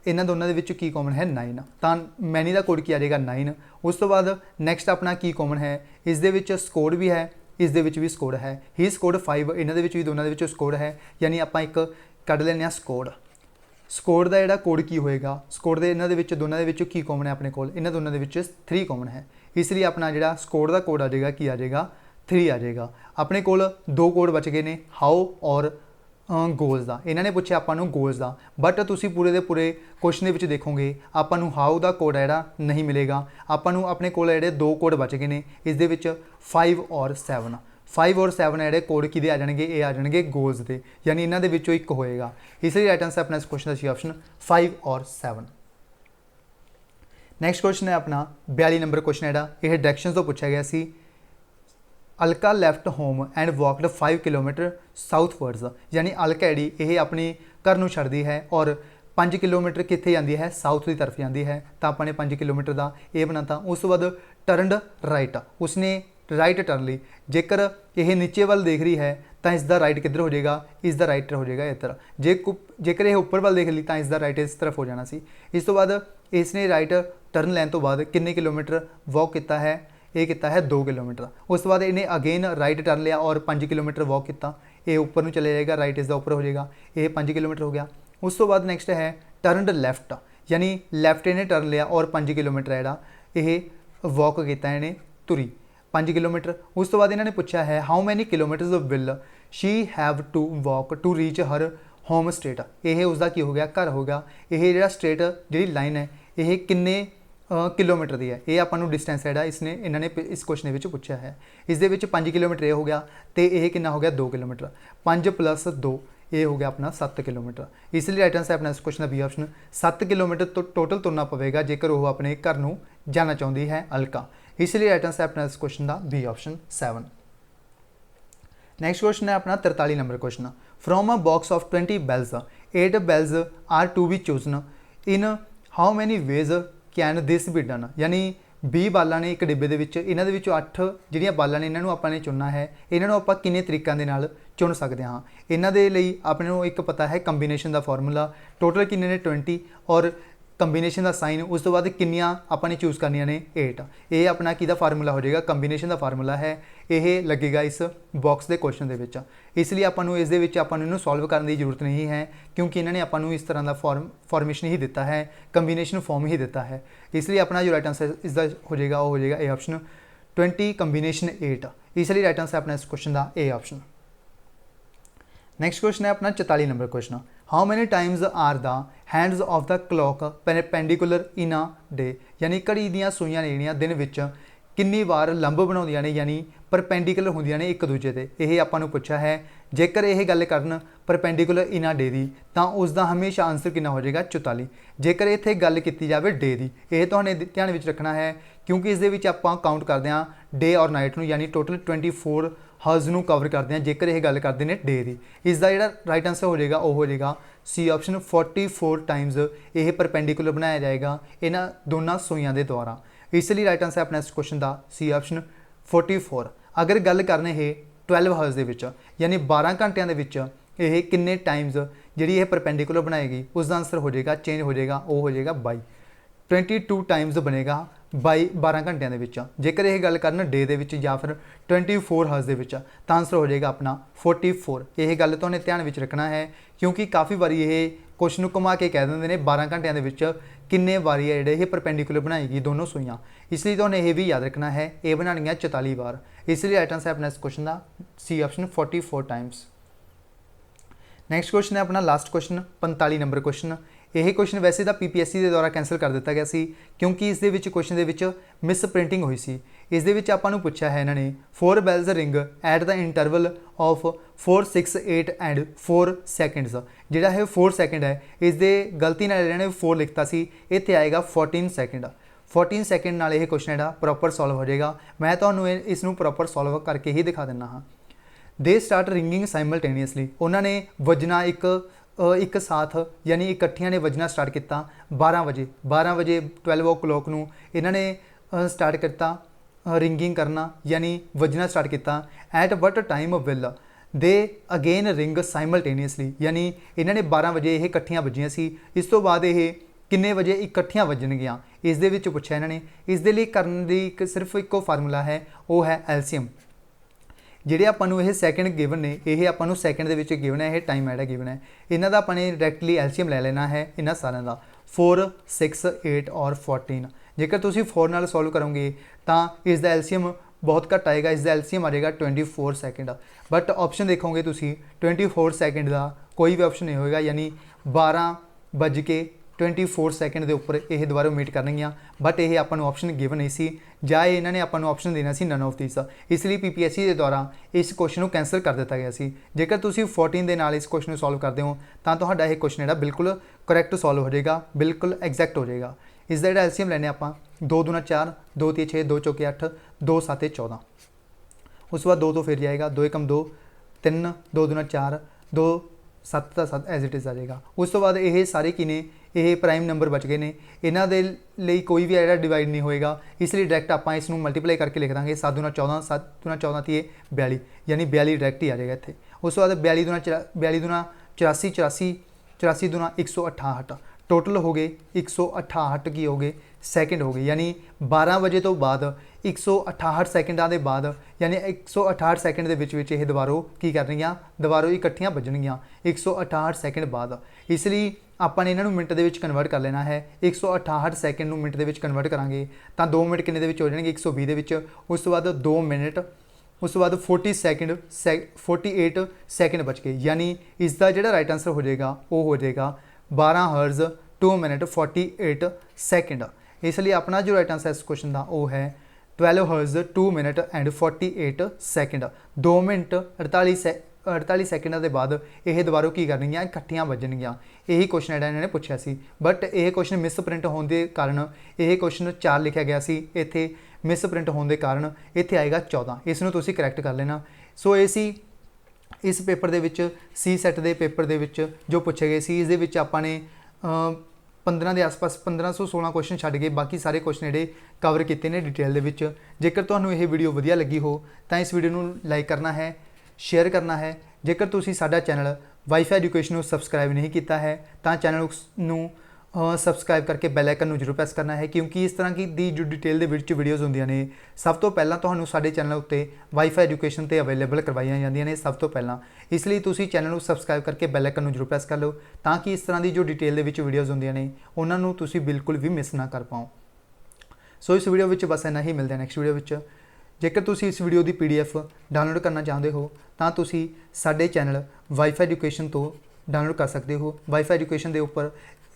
ਇਹਨਾਂ ਦੋਨਾਂ ਦੇ ਵਿੱਚ ਕੀ ਕਾਮਨ ਹੈ 9, ਤਾਂ ਮੈਨੀ ਦਾ ਕੋਡ ਕੀ ਆ ਜਾਏਗਾ 9। ਉਸ ਤੋਂ ਬਾਅਦ ਨੈਕਸਟ ਆਪਣਾ ਕੀ ਕਾਮਨ ਹੈ, ਇਸ ਦੇ ਵਿੱਚ ਸਕੋਰਡ ਵੀ ਹੈ, ਇਸ ਦੇ ਵਿੱਚ ਵੀ ਸਕੋਰਡ ਹੈ। ਹੀ ਸਕੋਰਡ 5, ਇਹਨਾਂ ਦੇ ਵਿੱਚ ਵੀ ਦੋਨਾਂ ਦੇ ਵਿੱਚ ਸਕੋਰਡ ਹੈ, यानी ਆਪਾਂ ਇੱਕ ਕੱਢ ਲੈਂਦੇ ਹਾਂ ਸਕੋਰਡ। ਸਕੋਰਡ ਦਾ ਜਿਹੜਾ ਕੋਡ ਕੀ ਹੋਏਗਾ, ਸਕੋਰਡ ਦੇ ਇਹਨਾਂ ਦੇ ਵਿੱਚ ਦੋਨਾਂ ਦੇ ਵਿੱਚੋਂ ਕੀ ਕਾਮਨ ਹੈ ਆਪਣੇ ਕੋਲ, ਇਹਨਾਂ ਦੋਨਾਂ ਦੇ ਵਿੱਚ 3 ਕਾਮਨ ਹੈ। इसलिए अपना जिहड़ा स्कोर का कोड आ जाएगा की आ जाएगा 3 आ जाएगा। अपने कोल 2 कोड बच गए ने हाउ और गोल्स का। इन्होंने पूछा आपां नूं गोल्स का, बट तुसीं पूरे दे पूरे क्वेश्चन दे विच देखोगे आपां नूं हाउ का कोड है जिहड़ा नहीं मिलेगा। आपां नूं अपने कोल जिहड़े 2 कोड बच गए ने इस दे विच 5 और 7। 5 और 7 जिहड़े कोड किहदे आ जाणगे, ये आ जाणगे गोल्स दे, यानी इन्हां दे विचों एक होएगा। इसलिए राइट आंसर अपना इस क्वेश्चन का सी ऑप्शन 5 और 7। नैक्सट क्वेश्चन है अपना 42 नंबर क्वेश्चन है जिहड़ा यह डायरैक्शनस तो पूछा गया सी। Alka left home and walked 5 kilometre southwards, यानी अलका जी ये अपने घर नूं छड्डदी है और 5 किलोमीटर कित्थे जाती है, साउथ की तरफ जाती है। तो आपने 5 किलोमीटर का ये बनाता। उस तो बाद टर्नड राइट, उसने राइट टर्न ली। जेकर यह नीचे वाल देख रही है तो इसका राइट किधर हो जाएगा, इसका राइट हो जाएगा इधर। जेकर यह उपर वाल देख ली तो इसका राइट इस तरफ हो जाना सी। इस तो बाद इसने राइट टर्न लैन तो बाद कितने किलोमीटर वॉक किया है, ये किया है 2 किलोमीटर। उस तो बाद इन्हें अगेन राइट टर्न लिया और 5 किलोमीटर वॉक किया। ये उपर चले जाएगा, राइट इसका उपर हो जाएगा, ये 5 किलोमीटर हो गया। उस तो बाद नैक्सट है टर्नड लैफ्ट, यानी लैफ्ट इन्हें टर्न लिया और 5 किलोमीटर है ये वॉक किया, इन्हें तुरी 5 किलोमीटर। उस तो बाद इन्होंने पूछा है how many kilometres will she have to walk to reach her home state. ये उसका की हो गया, घर होगा। ये जो स्टेट जी लाइन है ये किन्ने किलोमीटर की है, ये आपको डिस्टेंस है इसने इन्होंने इस क्वेश्चन में पूछा है। इस 5 किलोमीटर ये हो गया, तो यह कितना हो गया 2 किलोमीटर। 5 + 2 ये हो गया अपना 7 किलोमीटर। इसलिए राइट आंसर अपना इस क्वेश्चन का बी ऑप्शन 7 किलोमीटर तो टोटल तुरना पवेगा जेकर वो अपने घर नूं जाना चाहती है अलका। इसलिए राइट आंसर अपना इस क्वेश्चन का बी ऑप्शन 7। नैक्सट क्वेश्चन है अपना 43 number question. From a box of 20 balls 8 balls are to be chosen in how many ways can this be done, यानी 20 बालां ने एक डिब्बे के इन्हों के 8 जिहड़ियां बालां ने इन्हों आपने चुनना है। इन्हों आप किन्ने तरीकों के नाल चुन सकते हाँ। इन्हों के लिए अपने एक पता है कंबीनेशन का फॉर्मूला, टोटल किन्ने ने 20 और कंबीनेशन का साइन। उस तो बाद किन्नियां अपने चूज करनियां ने 8। ये अपना किहदा फार्मूला हो जाएगा, कंबीनेशन का फार्मूला है। ये लगेगा इस बॉक्स के क्वेश्चन के विच। इसलिए आपको इस आपको सॉल्व करने की जरूरत नहीं है क्योंकि इन्होंने आपको इस तरह का फॉर्मेशन ही दिता है, कंबीनेशन फॉर्म ही दिता है। इसलिए अपना जो राइट आंसर इसका हो जाएगा वो हो जाएगा ए ऑप्शन 20 कंबीनेशन 8। इसलिए राइट आंसर अपना इस क्वेश्चन का ए ऑप्शन। नैक्सट क्वेश्चन है अपना 44 number question. How many times are the hands of the clock perpendicular in a day, यानी घड़ी दी सूइयां ने दिन विच किन्नी बार लंब बनाउंदियां ने, यानी परपेंडिकुलर होंदियां ने एक दूजे ते। यह आपां पूछा है। जेकर यह गल करन परपेंडिकुलर इन अ डे की तो उसका हमेशा आंसर कितना हो जाएगा 44। जेकर इत्थे गल की जाए डे की, यह तुहानूं ध्यान में रखना है क्योंकि इस दे विच आपां काउंट करते हैं डे और नाइट नूं, यानी टोटल 24 हर्ज नूं कवर करते हैं जेकर यह गल करते हैं डे की। इसका जिहड़ा राइट आंसर हो जाएगा वो हो जाएगा सी ऑप्शन 44 टाइम्स यह परपेंडिकुलर बनाया जाएगा इन्हां दोनों सूइयां के द्वारा। इसलिए राइट आंसर अपना इस क्वेश्चन का सी ऑप्शन 44। अगर गल करने है 12 हर्ज के विच, यानी 12 घंटिया के किन्ने टाइम्स जी यह परपेंडिकुलर बनाएगी, उसका आंसर हो जाएगा चेंज हो जाएगा, वो हो जाएगा 22 टाइम्स बनेगा 12 घंटिया के। जेकर यह गल करन डे के या फिर 24 हर्ज के तो आंसर हो जाएगा अपना 44। यह गल तो ध्यान में रखना है क्योंकि काफ़ी बारी ये क्वेश्चन घुमा के कह देंगे 12 घंटिया के किन्ने बारी है जोड़े परपेंडिकुलर बनाएगी दोनों सूइयां। इसलिए तो यह भी याद रखना है ये बनानी 44 बार। इसलिए राइट आंसर अपना इस क्वेश्चन का C option 44 times. Next question है अपना लास्ट क्वेश्चन 45 नंबर क्वेश्चन। यह क्वेश्चन वैसे तो PPSC के द्वारा कैंसल कर दिता गया सी क्योंकि इस क्वेश्चन के मिस प्रिंटिंग हुई सी। इस आपको पूछा है इन्होंने 4 bells ring at the interval of 4, 6, 8 and 4 seconds. जोड़ा है 4 सेकेंड है, इस गलती इन्होंने 4 लिखता सी, इत्थे आएगा 14 सेकेंड। 14 सेकेंड नाल यह क्वेश्चन है प्रॉपर सॉल्व हो जाएगा। मैं तो इसनूं प्रॉपर सॉल्व करके ही दिखा देना हाँ। दे स्टार्ट रिंगिंग साइमल्टेनियसली, उन्होंने वजना एक साथ यानी इकट्ठिया ने वजना स्टार्ट किया 12 बजे। 12 बजे 12 o'clock नूं इन्होंने स्टार्ट किया रिंगिंग करना यानी वजना स्टार्ट किया। At what time will they again ring simultaneously, यानी इन्होंने 12 बजे ये इकट्ठियां वजियां सी। इस तो बाद ये किन्ने बजे इकट्ठियां वजनगियां इस दे विच पूछा इन्होंने। इस दे लई करन दी सिर्फ एक फार्मूला है, वो है एलसीएम। ਜਿਹੜੇ ਆਪਾਂ ਨੂੰ ਇਹ ਸੈਕਿੰਡ ਗਿਵਨ ਨੇ, ਇਹ ਆਪਾਂ ਨੂੰ ਸੈਕਿੰਡ ਦੇ ਵਿੱਚ ਗਿਵਨ ਹੈ, ਇਹ ਟਾਈਮ ਐਡਾ ਗਿਵਨ ਹੈ। ਇਹਨਾਂ ਦਾ ਆਪਾਂ ਨੇ ਡਾਇਰੈਕਟਲੀ ਐਲਸੀਐਮ ਲੈ ਲੈਣਾ ਹੈ ਇਹਨਾਂ ਸਾਰਿਆਂ ਦਾ 4, 6, 8 और 14। जेकर तुसीं 4 नाल सॉल्व करोगे तो इसका एलसीएम बहुत घट आएगा, इसका एलसीएम आ जाएगा 24 सैकेंड। बट ऑप्शन देखोगे तुसीं 24 सैकेंड का कोई भी ऑप्शन नहीं होएगा, यानी 12:24 के उपर यह दोबारा मीट करनगियां। बट यह आपां नूं ऑप्शन गिवन नहीं सी, जां इन्हां ने आपां नूं ऑप्शन देना सी नन ऑफ दिस, इसलिए PPSC के द्वारा इस क्वेश्चन को कैंसल कर दिता गया सी। जेकर तुसीं 14 के नाल इस क्वेश्चन को सॉल्व करते हो तो तुहाडा यह क्वेश्चन जिहड़ा बिल्कुल करैक्ट सॉल्व हो जाएगा, बिल्कुल एग्जैक्ट हो जाएगा। इसका जिहड़ा एलसीएम लैने आपां 2 दूना 4, 2 तीन 6, 2 चौके 8, 2 7 14। उस बाद 2 तो फिर जाएगा, 2 एकम 2, 3, 2 दूना 4, 2 7 का 7 एज इट इज़ आ जाएगा। उस तो बाद ये सारे की ने ये प्राइम नंबर बच गए ने, इन्हां दे लई कोई भी जिहड़ा डिवाइड नहीं होएगा, इसलिए डायरैक्ट आपां इसनूं मल्टीप्लाई करके लिख देंगे। 7 दूना 14, 7 दूना 14 तीए 42, यानी 42 डायरैक्ट ही आ जाएगा इत्थे। उस तो बाद 42 दूना 84, 84 दूना 168, टोटल हो गए 168 की हो गए सैकेंड हो गए, यानी 12 बजे तो बाद 168 सैकेंडों के बाद, यानी 168 सैकेंड के विच ये दोबारों की करनगियां, दोबारों इकट्ठियां बजणगियां 168 सैकेंड बाद। इसलिए आपां ने इन्हां नूं मिनट दे विच कन्वर्ट कर लेना है। 168 सैकेंड नूं मिनट दे विच कन्वर्ट करांगे तो 2 मिनट किन्ने दे विच हो जाणगे 120 दे विच। उस तो बाद 2 मिनट, उस तो बाद 48 सैकेंड बच गए, यानी इसका जिहड़ा राइट आंसर हो जाएगा वो हो जाएगा 12 हर्ज 2 मिनट 48 सैकेंड। इसलिए अपना जो राइट आंसर इस क्वेश्चन का वो है 12 हर्ज 2 minute and 48 second. 2 minute 48 second के बाद यह दोबारा की करनगियां, इकट्ठियां बजणगियां। यही क्वेश्चन जिहड़ा इन्होंने पूछा सी, बट यह क्वेश्चन मिस प्रिंट होने के कारण यह क्वेश्चन 4 लिखा गया सी, इत्थे मिस प्रिंट होने के कारण इत्थे आएगा 14। इसनूं तुसीं करैक्ट कर लेना। सो ये सी इस पेपर दे विच सी सैट के पेपर दे विच जो पूछे गए सी, इस दे विच आपां ने 15 के आस-पास 1516 क्वेश्चन छड्ड के बाकी सारे क्वेश्चन जिहड़े कवर किए हैं डिटेल दे विच। जेकर तुहानूं यह वीडियो वधिया लगी हो तो इस वीडियो नूं लाइक करना है, शेयर करना है। जेकर तुसीं साडा चैनल वाईफाई एजुकेशन को सबसक्राइब नहीं किया है तो चैनल नूं सबसक्राइब करके बैल आइकन नूं जरूर प्रेस करना है, क्योंकि इस तरह की दी जो डिटेल दे विच वीडियोज़ होंदियां ने सब तो पहलां तुहानूं साडे चैनल उत्ते वाईफाई एजुकेशन ते अवेलेबल करवाईयां जांदियां ने सब तो पहलां। इसलिए तुसीं चैनल नूं सबसक्राइब करके बैल आइकन नूं जरूर प्रेस कर लो ताकि इस तरह की जो डिटेल दे विच वीडियोज़ होंदियां ने उन्हां नूं तुसीं बिल्कुल भी मिस ना कर पाओ। सो इस वीडियो विच बस इन्ना ही, मिलते हैं नैक्सट वीडियो विच। जेकर तुसीं इस वीडियो की PDF डाउनलोड करना चाहते हो तो तुसीं साडे चैनल वाईफाई एजुकेशन तो डाउनलोड कर सकते हो। वाईफाई एजुकेशन के उपर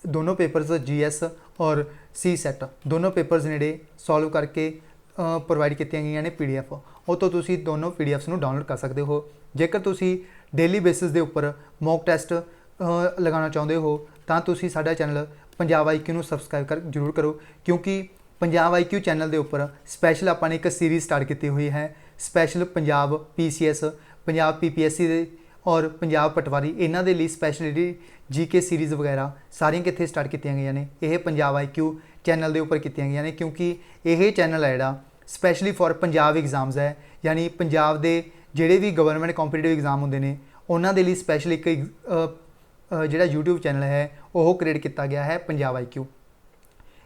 दोनों पेपर्स GS और सी सैट दोनों पेपर्स नेड़े सॉल्व करके प्रोवाइड किए गई ने PDF, वो तो तुसीं दोनों PDFs नूं डाउनलोड कर सकते हो। जेकर तुसीं डेली बेसिस के उपर मॉक टैसट लगाना चाहते हो तो तुसीं साडा चैनल पंजाब IQ नूं सबसक्राइब जरूर करो, क्योंकि पंजाब IQ चैनल के उपर स्पैशल आपां ने एक सीरीज़ स्टार्ट की हुई है। Special Punjab PCS, Punjab PPSC और पंजाब पटवारी, इन्हां दे लई स्पैशल जी GK सीरीज़ वगैरह सारियां कित्थे स्टार्ट की गई ने, यह पंजाब IQ चैनल के उपर की गई ने, क्योंकि यह चैनल है जिहड़ा स्पैशली फॉर पंजाब एग्जाम्स है, यानी पंजाब के जिहड़े भी गवर्नमेंट कॉम्पीटिटिव एग्जाम होंदे ने उन्हां दे लई स्पैशल एक जिहड़ा यूट्यूब चैनल है वह क्रिएट किया गया है पंजाब IQ।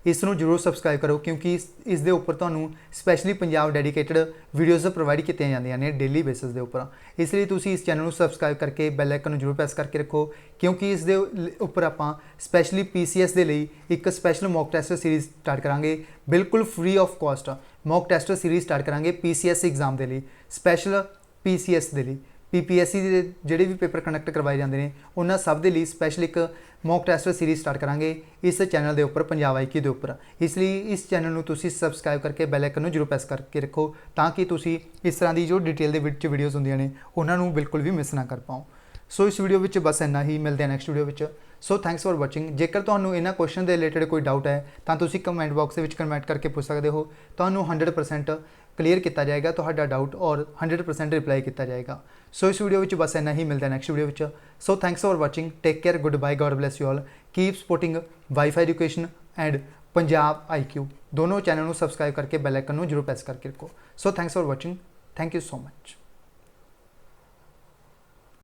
इसनूं जरूर सबसक्राइब करो, क्योंकि इस दे उपर तुहानूं specially Punjab dedicated videos provide की जांदियां ने डेली बेसिस के उपर। इसलिए तुसीं इस चैनल को सबसक्राइब करके बैल आइकन जरूर प्रेस करके रखो, क्योंकि इस दे उपर आपां स्पैशली PCS के लिए एक special mock test series start करांगे, बिल्कुल free of cost mock test series start करांगे PCS एग्जाम के लिए, स्पैशल PCS के लिए। PPSC के जोड़े भी पेपर कंडक्ट करवाए जाते हैं उन्होंने सब के लिए स्पैशल एक मॉक टैसट सीरीज़ स्टार्ट करांगे इस चैनल के उपर पंजाब IQ के उपर। इसलिए इस चैनल को तुसीं सबसक्राइब करके बैल आइकन जरूर प्रेस करके रखो ताकि तुसीं इस तरह की जो डिटेल के वीडियोज़ होंदियां ने उन्होंने बिल्कुल भी मिस ना कर पाओ। सो इस वीडियो में बस इन्ना ही, मिलते हैं नैक्सट वीडियो में। So thanks for watching. जेकर तुहानूं इन्हां क्वेश्चन के रिलेटेड कोई डाउट है तो तुसीं कमेंट बॉक्स में कमेंट करके पूछ सकते हो, तुहानूं 100% क्लीयर किया जाएगा तुहाडा डाउट और 100% रिप्लाई किया जाएगा। सो इस वीडियो में बस इन्ना ही, मिलता है नैक्सट वीडियो में। So thanks for watching, take care, good bye, God bless you all, keep supporting WiFi education and Punjab IQ। दोनों चैनल को सबसक्राइब करके बैल आइकन जरूर प्रेस करके रखो। So thanks for watching, thank you so much.